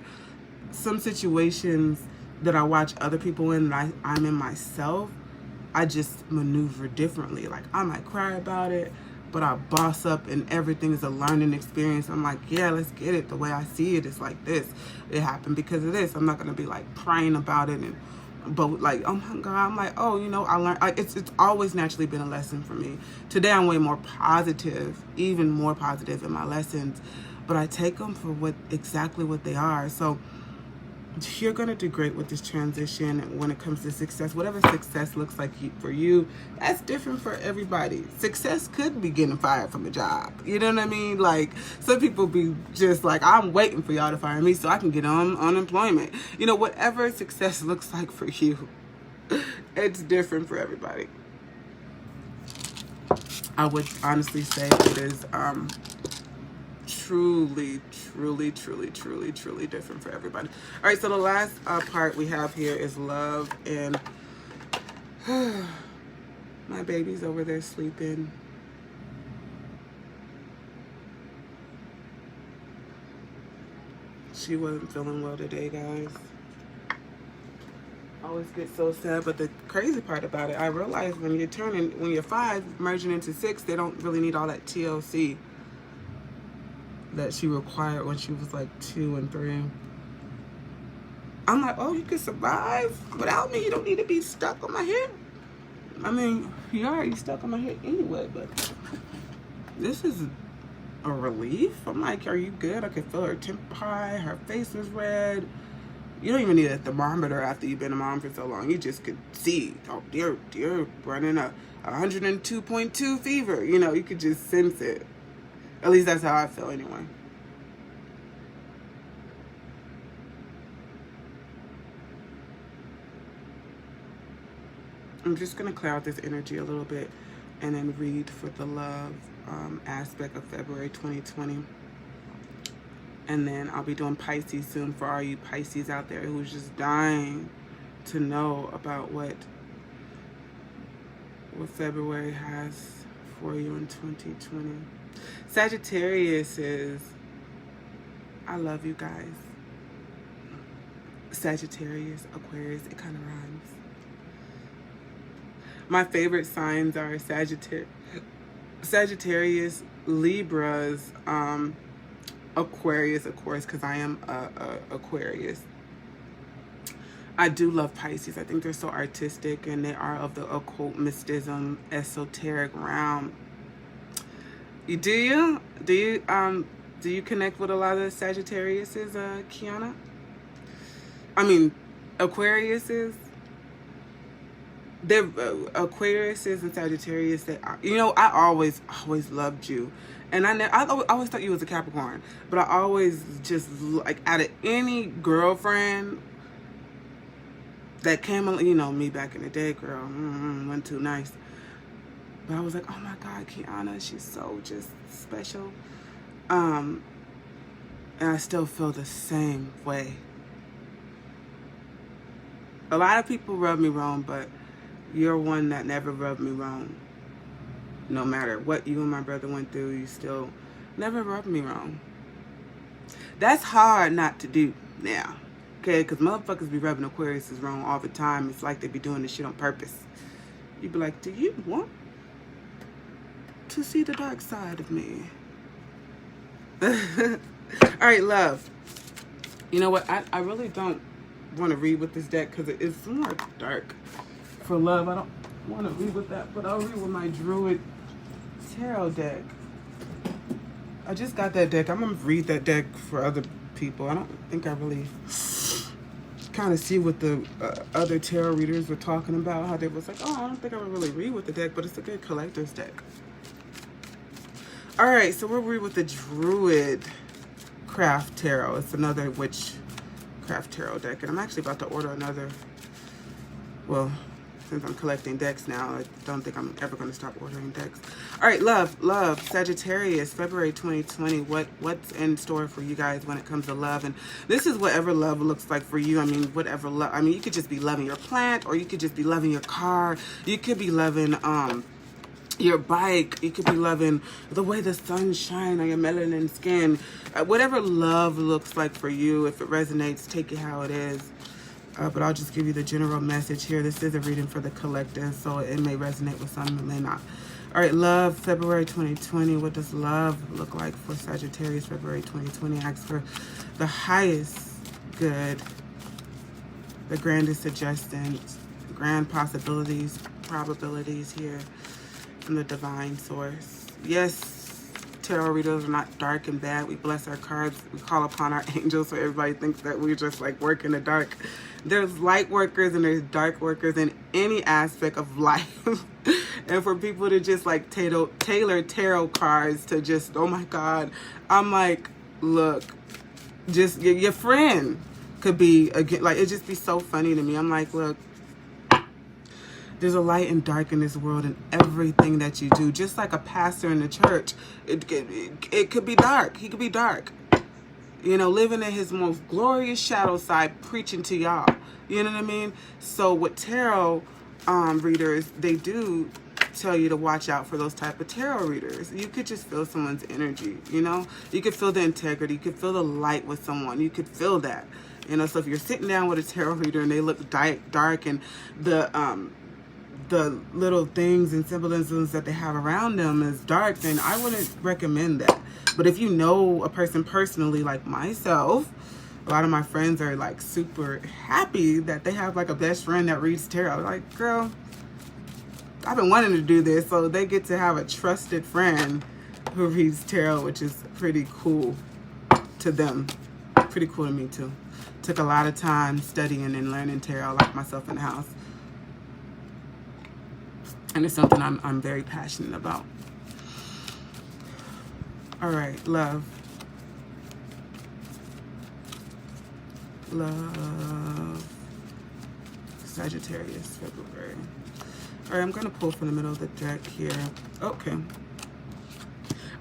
some situations that I watch other people in and I'm in myself, I just maneuver differently. Like, I might cry about it, but I boss up and everything is a learning experience. I'm like, yeah, let's get it. The way I see it is like this. It happened because of this. I'm not going to be like crying about it but like, oh my God, I'm like, oh, you know, I learned. It's always naturally been a lesson for me. Today I'm way more positive, even more positive in my lessons, but I take them for exactly what they are. So you're going to do great with this transition when it comes to success. Whatever success looks like for you, that's different for everybody. Success could be getting fired from a job. You know what I mean? Like, some people be just like, I'm waiting for y'all to fire me so I can get on unemployment. You know, whatever success looks like for you, it's different for everybody. I would honestly say it is truly different for everybody. All right, so the last part we have here is love, and my baby's over there sleeping. She wasn't feeling well today, guys. I always get so sad, but the crazy part about it, I realize when you're 5, merging into 6, they don't really need all that TLC that she required when she was like 2 and 3. I'm like, oh, you can survive without me. You don't need to be stuck on my hip. I mean, you're already stuck on my hip anyway, but this is a relief. I'm like, are you good? I could feel her temp high. Her face was red. You don't even need a thermometer after you've been a mom for so long. You just could see, oh, you're running a 102.2 fever. You know, you could just sense it. At least that's how I feel anyway. I'm just going to clear out this energy a little bit and then read for the love aspect of February 2020. And then I'll be doing Pisces soon for all you Pisces out there who's just dying to know about what February has for you in 2020. Sagittarius is, I love you guys. Sagittarius, Aquarius, it kind of rhymes. My favorite signs are Sagittarius, Libras, Aquarius, of course, because I am Aquarius. I do love Pisces. I think they're so artistic and they are of the occult, mysticism, esoteric realm. Do you connect with a lot of the Sagittariuses, Kiana? I mean, Aquariuses? they're Aquariuses and Sagittarius. That you know, I always loved you, and I always thought you was a Capricorn, but I always just like out of any girlfriend that came, you know, me back in the day, girl, wasn't too nice. But I was like, oh my God, Kiana, she's so just special. And I still feel the same way. A lot of people rub me wrong, but you're one that never rubbed me wrong. No matter what you and my brother went through, you still never rubbed me wrong. That's hard not to do now. Okay, because motherfuckers be rubbing Aquariuses wrong all the time. It's like they be doing this shit on purpose. You be like, do you want to see the dark side of me? All right, love. You know what? I really don't want to read with this deck because it's more dark. For love, I don't want to read with that, but I'll read with my Druid Tarot deck. I just got that deck. I'm going to read that deck for other people. I don't think I really kind of see what the other tarot readers were talking about, how they was like, oh, I don't think I would really read with the deck, but it's a good collector's deck. All right, so we'll read with the Druid Craft Tarot. It's another witchcraft tarot deck, and I'm actually about to order another. Well, since I'm collecting decks now, I don't think I'm ever going to stop ordering decks. All right, love, Sagittarius, February 2020. What's in store for you guys when it comes to love? And this is whatever love looks like for you. I mean, whatever love. I mean, you could just be loving your plant, or you could just be loving your car. You could be loving your bike. You could be loving the way the sun shines on your melanin skin. Whatever love looks like for you, if it resonates, take it how it is. But I'll just give you the general message here. This is a reading for the collective, so it may resonate with some, it may not. All right, love, February 2020. What does love look like for Sagittarius, February 2020? Ask for the highest good, the grandest suggestions, grand possibilities, probabilities here from the divine source. Yes, tarot readers are not dark and bad. We bless our cards. We call upon our angels, so everybody thinks that we're just like work in the dark. There's light workers and there's dark workers in any aspect of life. And for people to just like tailor tarot cards to just, oh my God, I'm like, look, just your friend could be, again, like, it just be so funny to me. I'm like, look, there's a light and dark in this world in everything that you do. Just like a pastor in the church, it could be dark. He could be dark. You know, living in his most glorious shadow side, preaching to y'all. You know what I mean? So with tarot readers, they do tell you to watch out for those type of tarot readers. You could just feel someone's energy, you know? You could feel the integrity. You could feel the light with someone. You could feel that. You know, so if you're sitting down with a tarot reader and they look dark and the little things and symbolisms that they have around them is dark, then I wouldn't recommend that. But if you know a person personally, like myself, a lot of my friends are like super happy that they have like a best friend that reads tarot. Like, girl, I've been wanting to do this, so they get to have a trusted friend who reads tarot, which is pretty cool to them. Pretty cool to me too. Took a lot of time studying and learning tarot, like myself in the house. And it's something I'm very passionate about. All right, love. Love. Sagittarius, February. All right, I'm going to pull from the middle of the deck here. Okay.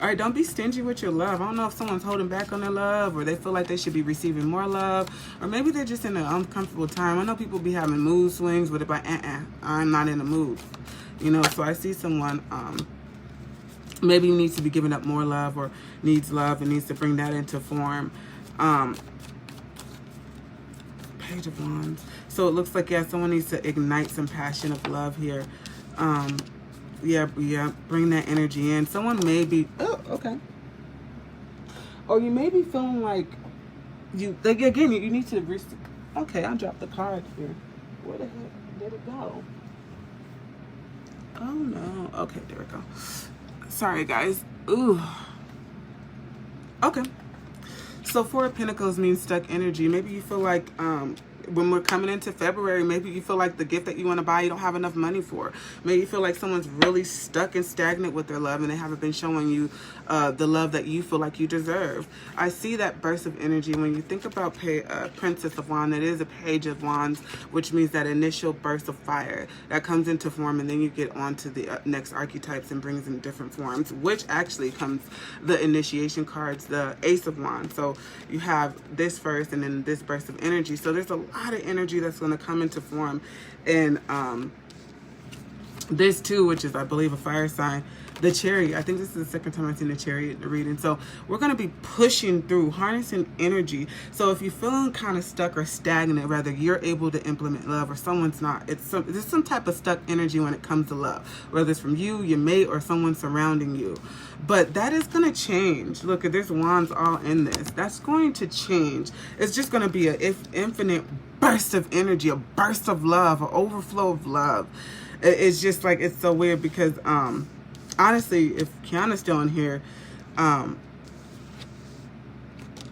All right, don't be stingy with your love. I don't know if someone's holding back on their love, or they feel like they should be receiving more love, or maybe they're just in an uncomfortable time. I know people be having mood swings, but if I'm not in the mood. You know, so I see someone maybe needs to be giving up more love, or needs love and needs to bring that into form. Page of Wands. So it looks like, yeah, someone needs to ignite some passion of love here. Yeah, bring that energy in. Someone may be, oh, okay. Or you may be feeling like again, you need to, okay, I dropped the card here. Where the heck did it go? Oh no. Okay, there we go. Sorry guys. Ooh. Okay. So Four of Pentacles means stuck energy. Maybe you feel like when we're coming into February, maybe you feel like the gift that you want to buy, you don't have enough money for. Maybe you feel like someone's really stuck and stagnant with their love and they haven't been showing you the love that you feel like you deserve. I see that burst of energy. When you think about Princess of Wands, it is a Page of Wands, which means that initial burst of fire that comes into form, and then you get on to the next archetypes and brings in different forms, which actually comes the initiation cards, the Ace of Wands. So you have this first and then this burst of energy. So there's a lot of energy that's going to come into form. And this too, which is, I believe, a fire sign, the Chariot. I think this is the second time I've seen the Chariot reading. So we're going to be pushing through, harnessing energy. So if you're feeling kind of stuck or stagnant, rather, you're able to implement love, or someone's not. There's some type of stuck energy when it comes to love, whether it's from you, your mate, or someone surrounding you. But that is going to change. Look, there's wands all in this. That's going to change. It's just going to be an infinite burst of energy, a burst of love, an overflow of love. It's just like, it's so weird because, honestly, if Kiana's still in here,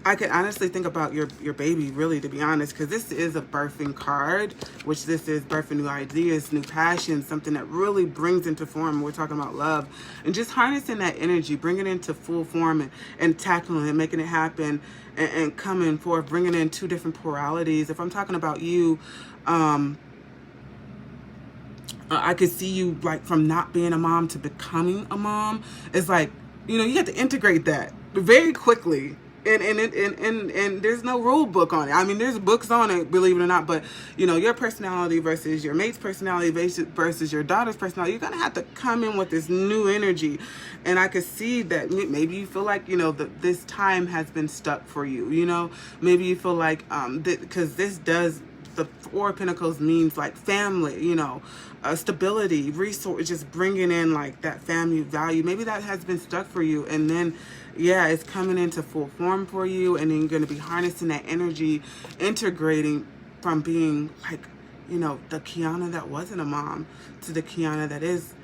I could honestly think about your baby, really, to be honest, because this is a birthing card, which this is birthing new ideas, new passions, something that really brings into form. We're talking about love and just harnessing that energy, bringing it into full form and tackling it, making it happen and coming forth, bringing in two different pluralities. If I'm talking about you, I could see you like from not being a mom to becoming a mom. It's like, you know, you have to integrate that very quickly. And there's no rule book on it. I mean, there's books on it, believe it or not, but you know, your personality versus your mate's personality versus your daughter's personality, you're gonna have to come in with this new energy. And I could see that maybe you feel like, you know, this time has been stuck for you. You know, maybe you feel like because this does, the Four of Pentacles means like family, you know, stability, resource, just bringing in like that family value. Maybe that has been stuck for you, and then yeah, it's coming into full form for you, and then you're going to be harnessing that energy, integrating from being like, you know, the Kiana that wasn't a mom to the Kiana that is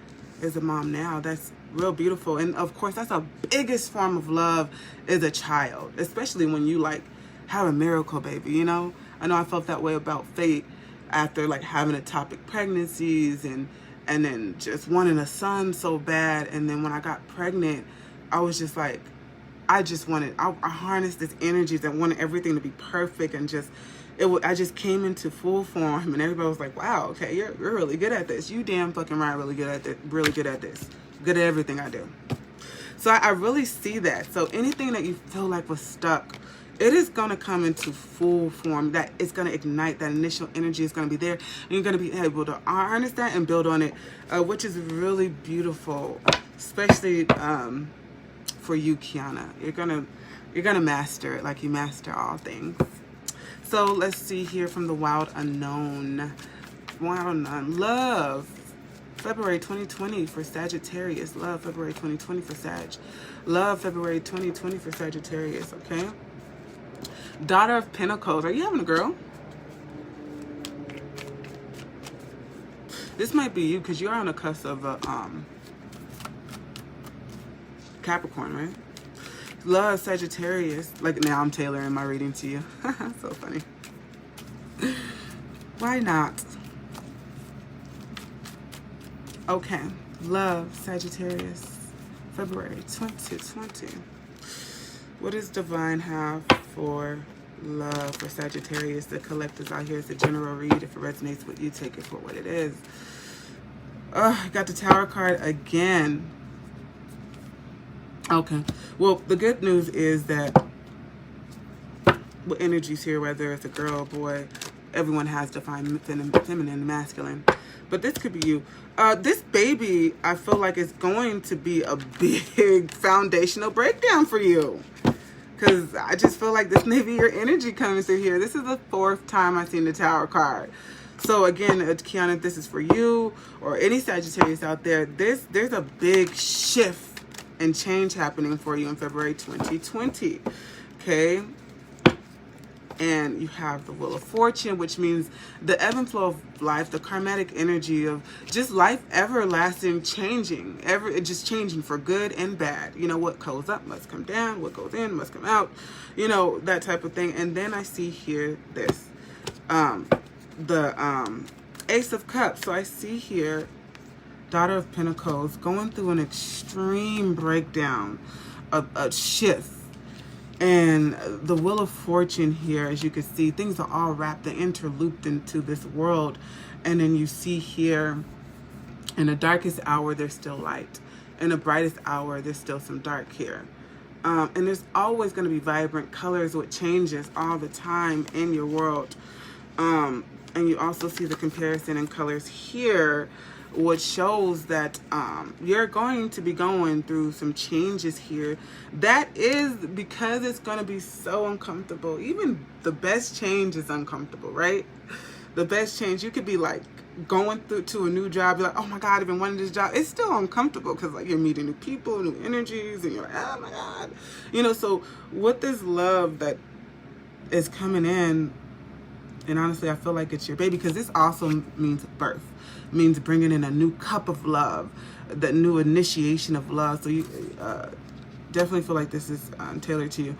a mom now. That's real beautiful. And of course, that's the biggest form of love, is a child, especially when you like have a miracle baby. You know, I know I felt that way about Fate after like having ectopic pregnancies and then just wanting a son so bad. And then when I got pregnant, I was just like, I harnessed this energy that wanted everything to be perfect, and I just came into full form, and everybody was like, wow, okay, you're really good at this. You damn fucking right, really good at this. Good at everything I do. So I really see that. So anything that you feel like was stuck, it is going to come into full form. That it's going to ignite. That initial energy is going to be there, and you're going to be able to harness that and build on it, which is really beautiful, especially for you, Kiana. You're gonna master it like you master all things. So let's see here from the Wild Unknown. Wild Unknown. Love. February 2020 for Sagittarius. Love February 2020 for Sag. Love February 2020 for Sagittarius, okay? Daughter of Pentacles. Are you having a girl? This might be you because you're on the cusp of a Capricorn, right? Love Sagittarius. Like, now I'm tailoring my reading to you. So funny. Why not? Okay. Love Sagittarius. February 2020. What does Divine have for love for Sagittarius? The collectors out here is a general read. If it resonates with you, take it for what it is. Oh, I got the Tower card again. Okay. Well, the good news is that with energies here, whether it's a girl or boy, everyone has defined feminine and masculine. But this could be you. This baby, I feel like, is going to be a big foundational breakdown for you. Because I just feel like this may be your energy coming through here. This is the 4th time I've seen the Tower card. So again, Kiana, this is for you or any Sagittarius out there. There's a big shift and change happening for you in February 2020. Okay. And you have the Wheel of Fortune, which means the ebb and flow of life, the karmatic energy of just life everlasting changing, just changing for good and bad. You know, what goes up must come down, what goes in must come out, you know, that type of thing. And then I see here this. the Ace of Cups. So I see here, Daughter of Pentacles, going through an extreme breakdown, a shift. And the Wheel of Fortune here, as you can see, things are all wrapped and interlooped into this world. And then you see here, in the darkest hour, there's still light. In the brightest hour, there's still some dark here. And there's always going to be vibrant colors with changes all the time in your world. And you also see the comparison in colors here, which shows that you're going to be going through some changes here. That is because it's going to be so uncomfortable. Even the best change is uncomfortable, right? The best change, you could be like going through to a new job, you're like, oh my God, I've been wanting this job. It's still uncomfortable because like you're meeting new people, new energies, and you're like, oh my God. You know, so with this love that is coming in, and honestly, I feel like it's your baby, because this also means birth. It means bringing in a new cup of love, the new initiation of love. So you definitely feel like this is tailored to you.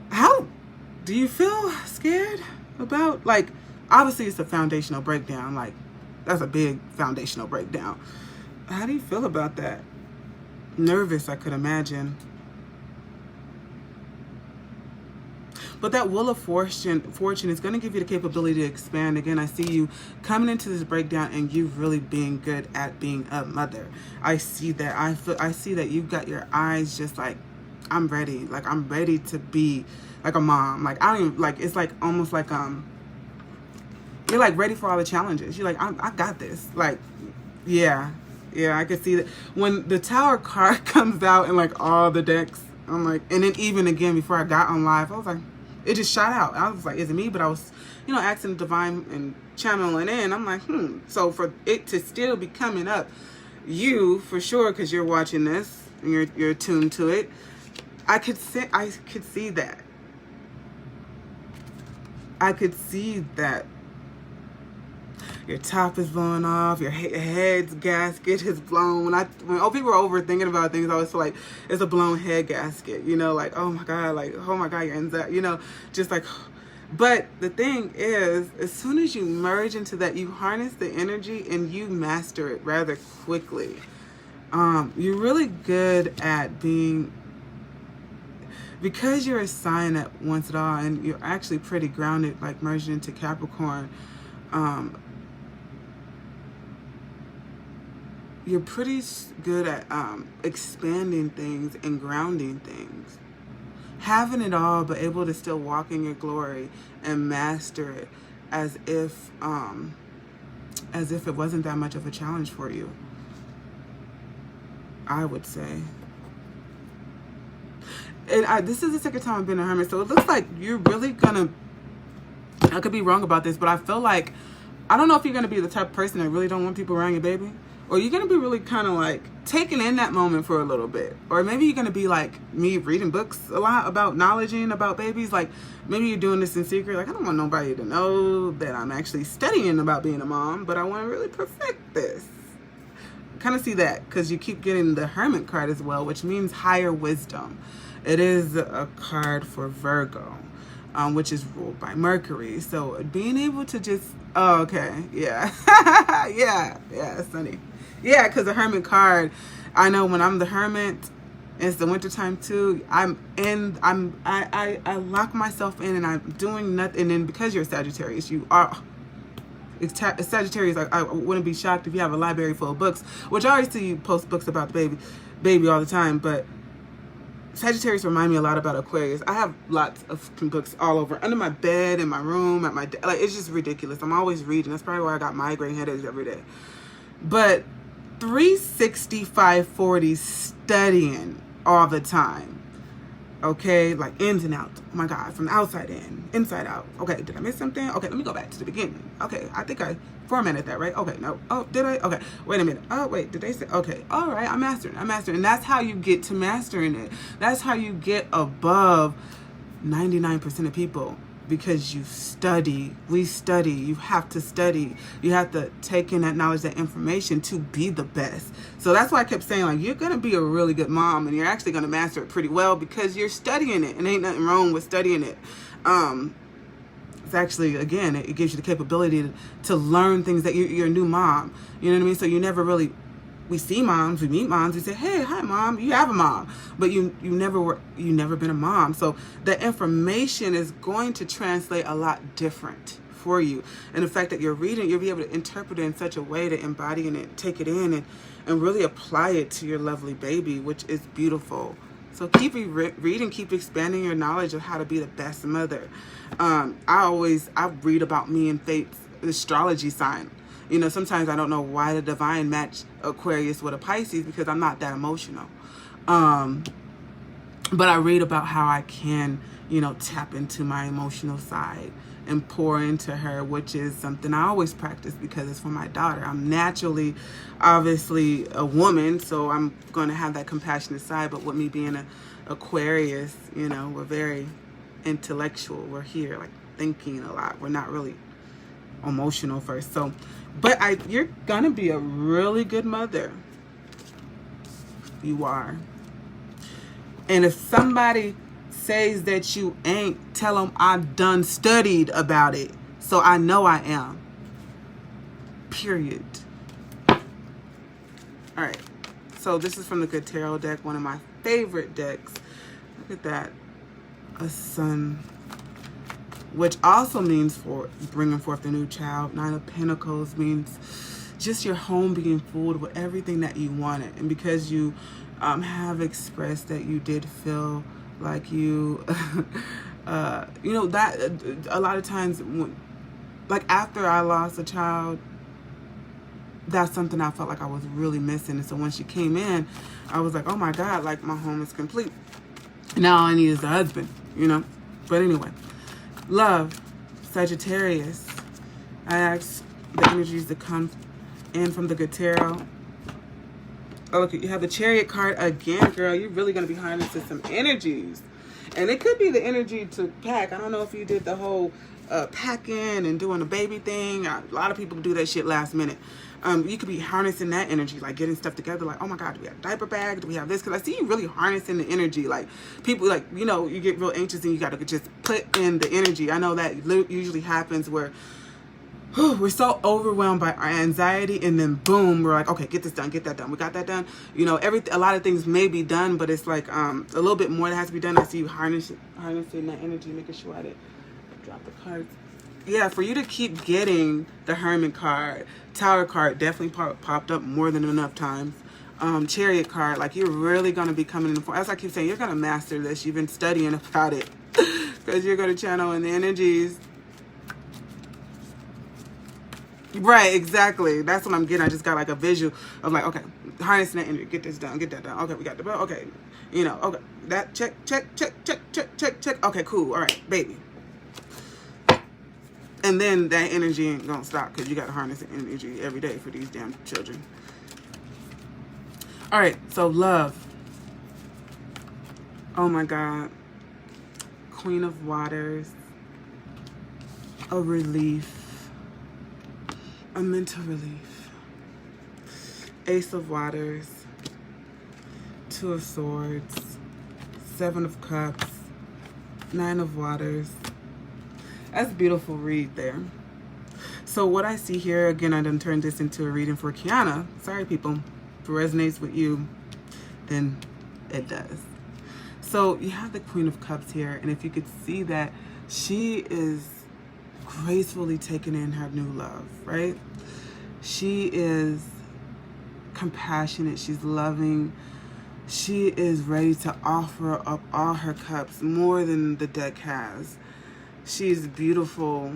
How do you feel scared about, like, obviously it's a foundational breakdown. Like, that's a big foundational breakdown. How do you feel about that? Nervous, I could imagine. But that Wheel of Fortune is going to give you the capability to expand. Again, I see you coming into this breakdown and you really being good at being a mother. I see that. I see that you've got your eyes just like, I'm ready. Like, I'm ready to be like a mom. Like, I don't even, like, it's like almost like, you're like ready for all the challenges. You're like, I got this. Like, yeah, I can see that. When the Tower card comes out and like all the decks, I'm like, and then even again, before I got on live, I was like, it just shot out. I was like, is it me? But I was, you know, asking divine and channeling in. I'm like, So for it to still be coming up, you for sure, because you're watching this and you're tuned to it. I could see that. I could see that. Your top is blowing off. Your head's gasket is blown. When people are overthinking about things, I always feel like it's a blown head gasket. You know, like, oh my God, your anxiety. You know, just like. But the thing is, as soon as you merge into that, you harness the energy and you master it rather quickly. You're really good at being, because you're a sign that wants it all, and you're actually pretty grounded, like merged into Capricorn. You're pretty good at expanding things and grounding things. Having it all, but able to still walk in your glory and master it as if it wasn't that much of a challenge for you, I would say. And this is the second time I've been a hermit, so it looks like you're really gonna, I could be wrong about this, but I feel like, I don't know if you're gonna be the type of person that really don't want people around your baby, or you're going to be really kind of like taking in that moment for a little bit. Or maybe you're going to be like me, reading books a lot about knowledge and about babies. Like, maybe you're doing this in secret. Like, I don't want nobody to know that I'm actually studying about being a mom, but I want to really perfect this. Kind of see that, because you keep getting the Hermit card as well, which means higher wisdom. It is a card for Virgo, which is ruled by Mercury. So being able to just, oh, okay, yeah. yeah, Sunny. Yeah, because the Hermit card, I know when I'm the Hermit, it's the wintertime too, I lock myself in and I'm doing nothing. And then because you're a Sagittarius, you are, Sagittarius, I wouldn't be shocked if you have a library full of books, which I always see you post books about the baby all the time, but Sagittarius remind me a lot about Aquarius. I have lots of books all over, under my bed, in my room, at my, like, it's just ridiculous. I'm always reading. That's probably why I got migraine headaches every day. But 365-40 studying all the time. Okay, like ins and outs. Oh my God, from the outside in, inside out. Okay, did I miss something? Okay, let me go back to the beginning. Okay, I think I formatted that, right? Okay, no. Oh, did I? Okay, wait a minute. Oh, wait, did they say? Okay, all right, I'm mastering. And that's how you get to mastering it. That's how you get above 99% of people, because you study. We study. You have to study. You have to take in that knowledge, that information to be the best. So that's why I kept saying, like, you're going to be a really good mom, and you're actually going to master it pretty well because you're studying it, and ain't nothing wrong with studying it. It's actually, again, it gives you the capability to learn things that you're a new mom. You know what I mean? So you never really, we see moms, we meet moms, we say, hey, hi mom, you have a mom, but you never been a mom. So the information is going to translate a lot different for you. And the fact that you're reading, you'll be able to interpret it in such a way to embody it, take it in, and really apply it to your lovely baby, which is beautiful. So keep reading, keep expanding your knowledge of how to be the best mother. I read about me and Fate's astrology sign. You know, sometimes I don't know why the divine match Aquarius with a Pisces, because I'm not that emotional. But I read about how I can, you know, tap into my emotional side and pour into her, which is something I always practice because it's for my daughter. I'm naturally, obviously, a woman, so I'm going to have that compassionate side. But with me being an Aquarius, you know, we're very intellectual. We're here, like, thinking a lot. We're not really emotional first. So, but you're going to be a really good mother. You are. And if somebody says that you ain't, tell them I've done studied about it, so I know I am. Period. All right, so this is from the Good Tarot deck, one of my favorite decks. Look at that, a sun, which also means for bringing forth a new child. 9 of Pentacles means just your home being filled with everything that you wanted, and because you have expressed that you did feel like you, you know, that a lot of times, like after I lost a child, that's something I felt like I was really missing. And so when she came in, I was like, oh my God, like my home is complete. Now all I need is the husband, you know. But anyway, love, Sagittarius. I asked the energies to come in from the Good Tarot. Oh, look, you have the Chariot card again, girl. You're really going to be harnessing some energies. And it could be the energy to pack. I don't know if you did the whole packing and doing the baby thing. A lot of people do that shit last minute. You could be harnessing that energy, like getting stuff together. Like, oh my God, do we have a diaper bag? Do we have this? Because I see you really harnessing the energy. Like, people, like, you know, you get real anxious and you got to just put in the energy. I know that usually happens where we're so overwhelmed by our anxiety, and then boom, we're like, okay, get this done, get that done. We got that done. You know, a lot of things may be done, but it's like a little bit more that has to be done. I see you harnessing that energy, making sure I didn't drop the cards. Yeah, for you to keep getting the Hermit card, Tower card definitely popped up more than enough times. Chariot card, like you're really going to be coming in the form. As I keep saying, you're going to master this. You've been studying about it because you're going to channel in the energies. Right, exactly. That's what I'm getting. I just got like a visual of like, okay, harnessing that energy, get this done, get that done. Okay, we got the bell. Okay, you know, okay, that check. Okay, cool. All right, baby. And then that energy ain't gonna stop because you got to harness the energy every day for these damn children. All right, so love. Oh my God. Queen of Waters. A relief. A mental relief. Ace of Waters. 2 of Swords. 7 of Cups. 9 of Waters. That's a beautiful read there. So what I see here, again, I done turned this into a reading for Kiana. Sorry, people. If it resonates with you, then it does. So you have the Queen of Cups here, and if you could see that she is gracefully taking in her new love, right? She is compassionate. She's loving. She is ready to offer up all her cups, more than the deck has. She's beautiful,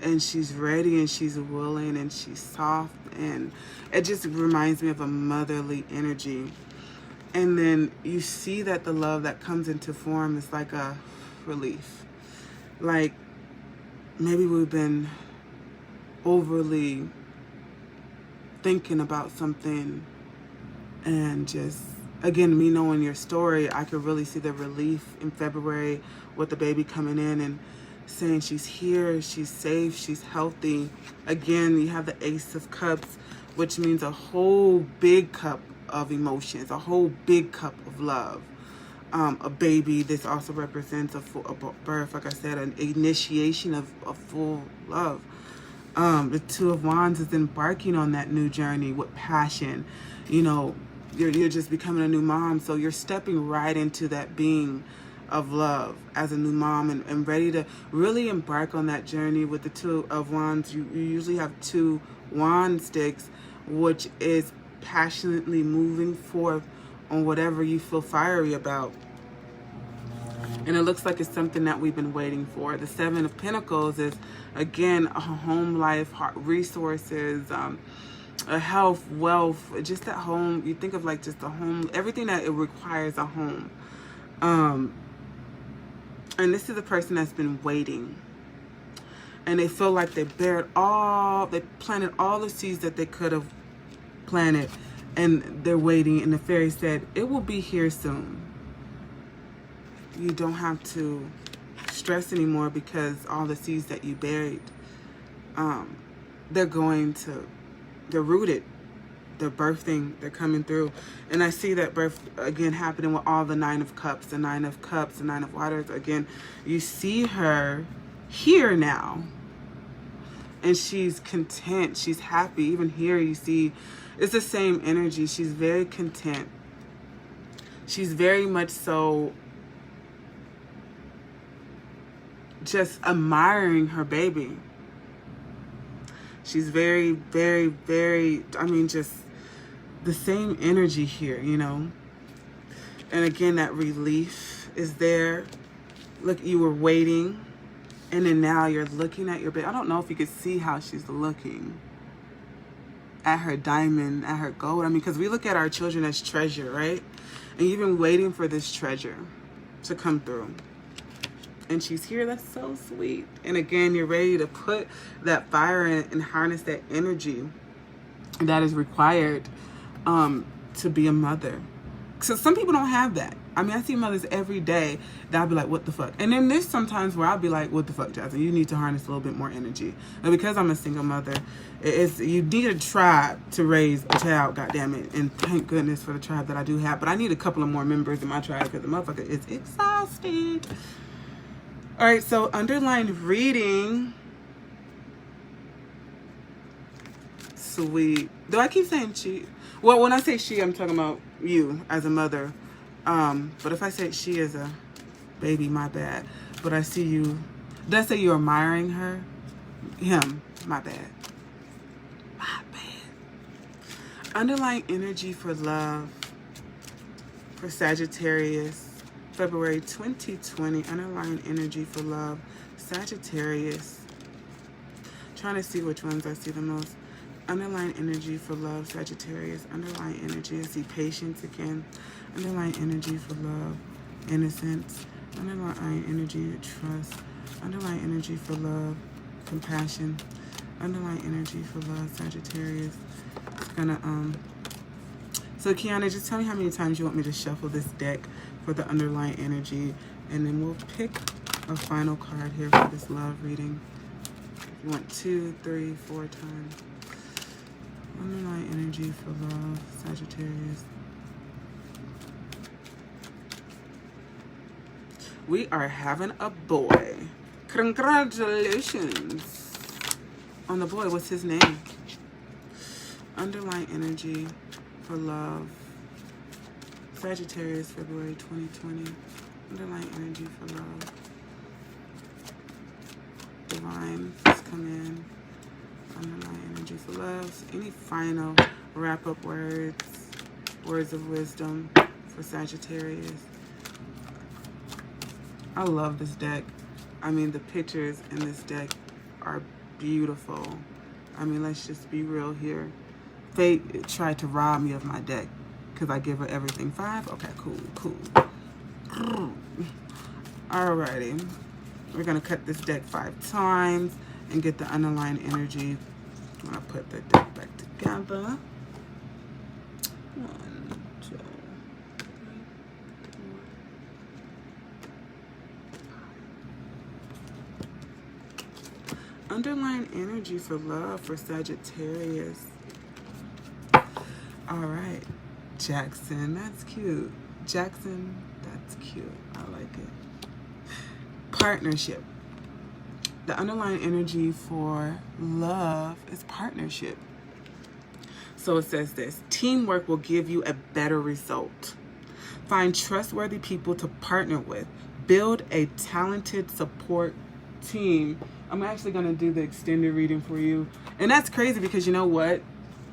and she's ready, and she's willing, and she's soft, and it just reminds me of a motherly energy. And then you see that the love that comes into form is like a relief. Like maybe we've been overly thinking about something, and just, again, me knowing your story, I could really see the relief in February with the baby coming in and saying she's here, she's safe, she's healthy. Again, you have the Ace of Cups, which means a whole big cup of emotions, a whole big cup of love. a baby. This also represents a birth, like I said, an initiation of full love. The Two of Wands is embarking on that new journey with passion. You know, you're just becoming a new mom, so you're stepping right into that being of love as a new mom, and ready to really embark on that journey with the Two of Wands. You usually have two wand sticks, which is passionately moving forth on whatever you feel fiery about. And it looks like it's something that we've been waiting for. The Seven of Pentacles is, again, a home life, resources, a health, wealth, just that home. You think of like just a home, everything that it requires a home. And this is a person that's been waiting. And they feel like they planted all the seeds that they could have planted. And they're waiting. And the fairy said, it will be here soon. You don't have to stress anymore, because all the seeds that you buried, they're rooted, they're birthing, they're coming through. And I see that birth again happening with all the Nine of Cups, the Nine of Cups, the Nine of Waters. Again, you see her here now, and she's content, she's happy. Even here you see it's the same energy. She's very content. She's very much so just admiring her baby. She's very, very, very, I mean, just the same energy here, you know. And again, that relief is there. Look, you were waiting, and then now you're looking at your baby. I don't know if you could see how she's looking at her diamond, at her gold. I mean, because we look at our children as treasure, right? And you've been waiting for this treasure to come through. And she's here. That's so sweet. And again, you're ready to put that fire in and harness that energy that is required to be a mother. So some people don't have that. I mean, I see mothers every day that I'll be like, what the fuck? And then there's sometimes where I'll be like, what the fuck, Jasmine? You need to harness a little bit more energy. And because I'm a single mother, you need a tribe to raise a child, goddammit. And thank goodness for the tribe that I do have. But I need a couple of more members in my tribe, because the motherfucker is exhausted. All right, so underlying reading. Sweet. Do I keep saying she? Well, when I say she, I'm talking about you as a mother. But if I say she as a baby, my bad. But I see you. Did I say you're admiring her? Him. My bad. My bad. Underlying energy for love. For Sagittarius. February 2020, underlying energy for love, Sagittarius. Trying to see which ones I see the most. Underlying energy for love, Sagittarius. Underlying energy, I see patience again. Underlying energy for love, innocence. Underlying energy, trust. Underlying energy for love, compassion. Underlying energy for love, Sagittarius. It's gonna So Kiana, just tell me how many times you want me to shuffle this deck for the underlying energy, and then we'll pick a final card here for this love reading. You want 2, 3, 4 times. Underlying energy for love, Sagittarius. We are having a boy. Congratulations on the boy. What's his name? Underlying energy for love, Sagittarius, February 2020. Underlying energy for love. Divine, please come in. Underlying energy for love. Any final wrap-up words, words of wisdom for Sagittarius? I love this deck. I mean, the pictures in this deck are beautiful. I mean, let's just be real here. Fate tried to rob me of my deck because I give her everything. 5? Okay, cool. Alrighty. We're going to cut this deck 5 times and get the underlying energy. I'm going to put the deck back together. 1, 2, 3, 4. Underlying energy for love for Sagittarius. All right, Jackson, that's cute. Jackson, It's cute. I like it. Partnership. The underlying energy for love is partnership. So it says this: teamwork will give you a better result. Find trustworthy people to partner with. Build a talented support team. I'm actually going to do the extended reading for you. And that's crazy because you know what?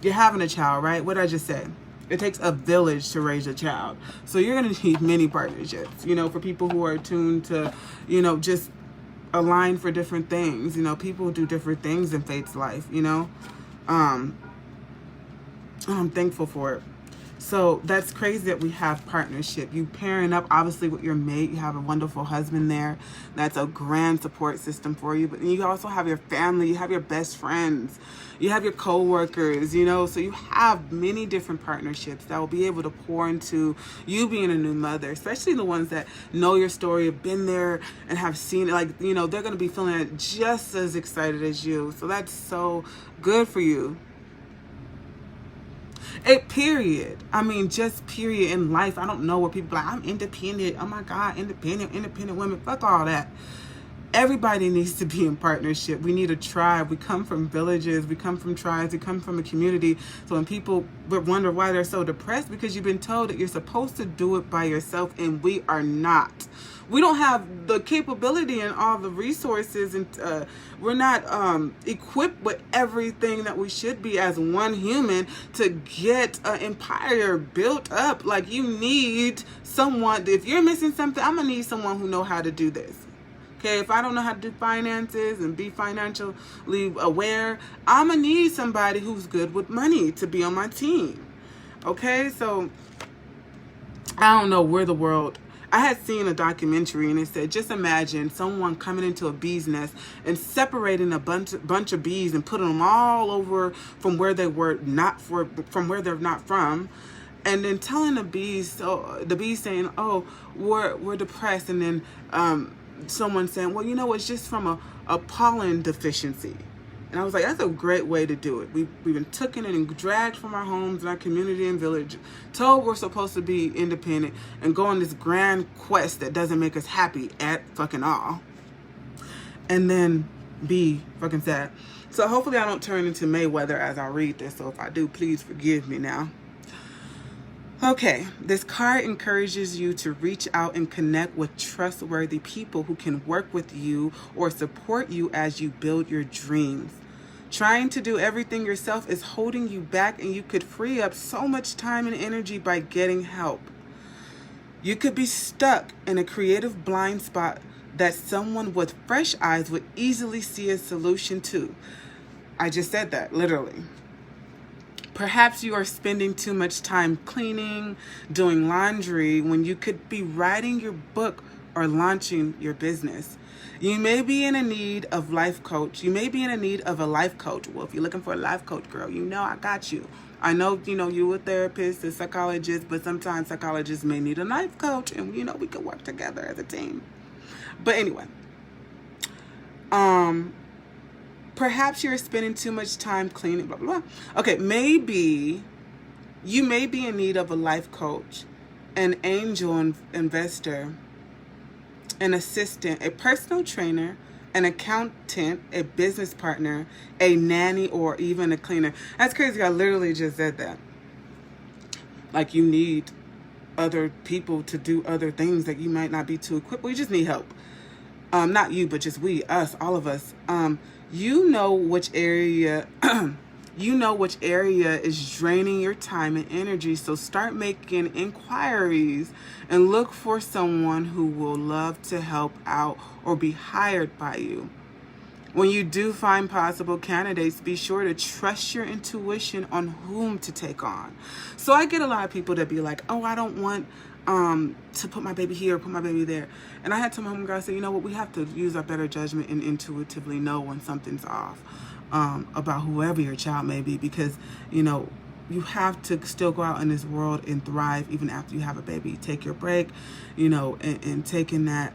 You're having a child, right? What did I just say? It takes a village to raise a child. So you're going to need many partnerships, you know, for people who are attuned to, you know, just align for different things. You know, people do different things in Fate's life, you know. I'm thankful for it. So that's crazy that we have partnership. You pairing up, obviously, with your mate. You have a wonderful husband there. That's a grand support system for you. But you also have your family. You have your best friends. You have your co-workers, you know. So you have many different partnerships that will be able to pour into you being a new mother, especially the ones that know your story, have been there, and have seen it. Like, you know, they're going to be feeling just as excited as you. So that's so good for you. Period. I mean, just period in life. I don't know what people are like, I'm independent. Oh my God, independent women. Fuck all that. Everybody needs to be in partnership. We need a tribe. We come from villages. We come from tribes. We come from a community. So when people wonder why they're so depressed, because you've been told that you're supposed to do it by yourself, and we are not. We don't have the capability and all the resources, and we're not equipped with everything that we should be as one human to get an empire built up. Like, you need someone. If you're missing something, I'm gonna need someone who know how to do this. Okay, if I don't know how to do finances and be financially aware, I'm gonna need somebody who's good with money to be on my team. Okay, so I don't know where the world. I had seen a documentary and it said, just imagine someone coming into a bee's nest and separating a bunch of bees and putting them all over from where they were from where they're not from, and then telling the bees, so the bees saying, "Oh, we're depressed," and then someone saying, "Well, you know, it's just from a pollen deficiency." And I was like, that's a great way to do it. We've been taken and dragged from our homes and our community and village, told we're supposed to be independent and go on this grand quest that doesn't make us happy at fucking all. And then be fucking sad. So hopefully I don't turn into Mayweather as I read this. So if I do, please forgive me now. Okay, this card encourages you to reach out and connect with trustworthy people who can work with you or support you as you build your dreams. Trying to do everything yourself is holding you back, and you could free up so much time and energy by getting help. You could be stuck in a creative blind spot that someone with fresh eyes would easily see a solution to. I just said that, literally. Perhaps you are spending too much time cleaning, doing laundry, when you could be writing your book or launching your business. You may be in a need of life coach. You may be in a need of a life coach. Well, if you're looking for a life coach, girl, you know I got you. I know, you know, you're a therapist, a psychologist, but sometimes psychologists may need a life coach, and, you know, we could work together as a team. But anyway, perhaps you're spending too much time cleaning, blah, blah, blah. Okay, maybe you may be in need of a life coach, an angel investor, an assistant, a personal trainer, an accountant, a business partner, a nanny, or even a cleaner. That's crazy. I literally just said that. Like, you need other people to do other things that you might not be too equipped. We just need help. Not you, but just we, us, all of us. You know which area is draining your time and energy. So start making inquiries and look for someone who will love to help out or be hired by you. When you do find possible candidates, be sure to trust your intuition on whom to take on. So I get a lot of people that be like, oh, I don't want to put my baby here or put my baby there. And I had to my homegirl say, you know what, we have to use our better judgment and intuitively know when something's off about whoever your child may be, because, you know, you have to still go out in this world and thrive even after you have a baby. Take your break, you know, and taking that.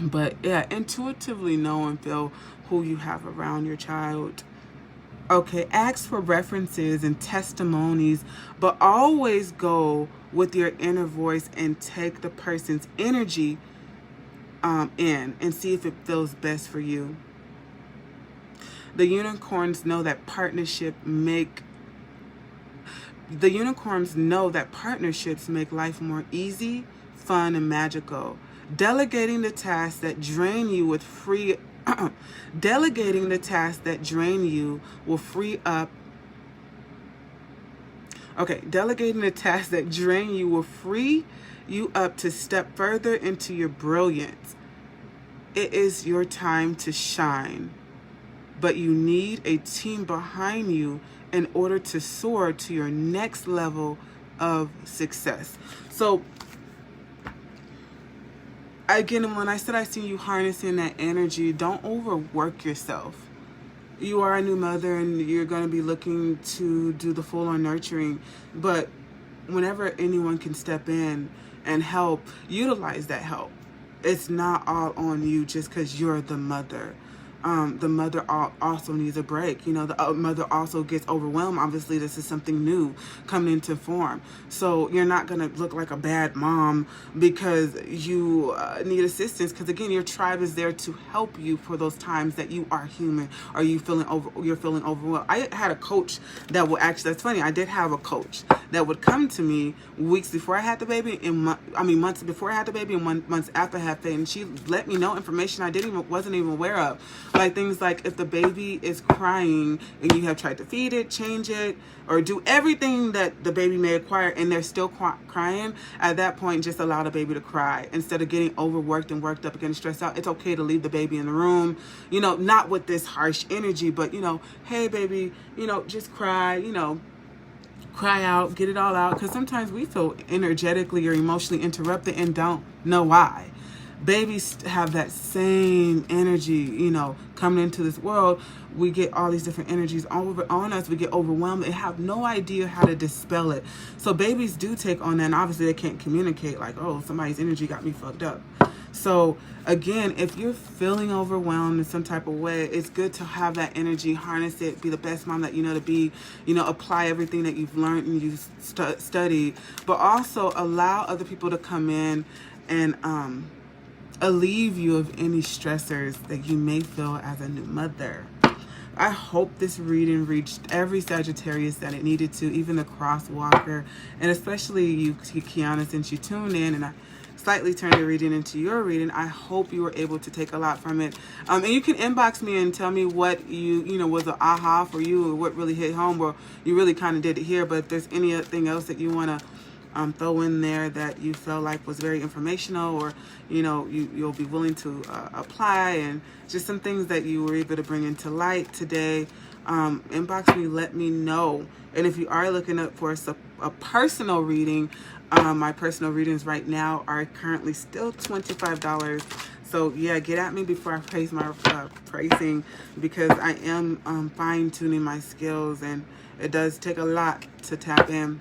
But yeah, intuitively know and feel who you have around your child. Okay, ask for references and testimonies, but always go with your inner voice and take the person's energy in and see if it feels best for you. The unicorns know that partnerships make life more easy, fun, and magical. Delegating the tasks that drain you with free delegating the tasks that drain you will free up. Okay, delegating the tasks that drain you will free you up to step further into your brilliance. It is your time to shine, but you need a team behind you in order to soar to your next level of success. So again, when I said I see you harnessing that energy, don't overwork yourself. You are a new mother and you're going to be looking to do the full-on nurturing, but whenever anyone can step in and help, utilize that help. It's not all on you just because you're the mother. The mother also needs a break. You know, the mother also gets overwhelmed. Obviously, this is something new coming into form. So you're not going to look like a bad mom because you need assistance. Because again, your tribe is there to help you for those times that you are human or you're feeling overwhelmed. I had a coach that would actually, that's funny, I did have a coach that would come to me weeks before I had the baby, and months before I had the baby, and months after I had the baby, and she let me know information I wasn't even aware of. Like things like if the baby is crying and you have tried to feed it, change it, or do everything that the baby may acquire and they're still crying, at that point, just allow the baby to cry. Instead of getting overworked and worked up and getting stressed out, it's okay to leave the baby in the room, you know, not with this harsh energy, but, you know, hey, baby, you know, just cry, you know, cry out, get it all out. Because sometimes we feel energetically or emotionally interrupted and don't know why. Babies have that same energy, you know, coming into this world. We get all these different energies on us. We get overwhelmed and have no idea how to dispel it. So babies do take on that, and obviously they can't communicate like, oh, somebody's energy got me fucked up. So again, if you're feeling overwhelmed in some type of way, it's good to have that energy, harness it, be the best mom that you know to be, you know, apply everything that you've learned and you've studied, but also allow other people to come in and alleviate you of any stressors that you may feel as a new mother. I hope this reading reached every Sagittarius that it needed to, even the crosswalker, and especially you, Kiana, since you tuned in and I slightly turned the reading into your reading. I hope you were able to take a lot from it. And you can inbox me and tell me what you know, was an aha for you or what really hit home or you really kind of did it here. But if there's anything else that you want to throw in there that you felt like was very informational, or you know you'll be willing to apply, and just some things that you were able to bring into light today, inbox me, let me know. And if you are looking up for a personal reading, my personal readings right now are currently still $25. So yeah, get at me before I praise my pricing, because I am fine-tuning my skills, and it does take a lot to tap in.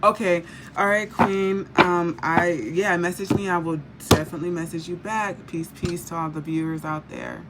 Okay, all right, Queen. Message me. I will definitely message you back. Peace to all the viewers out there.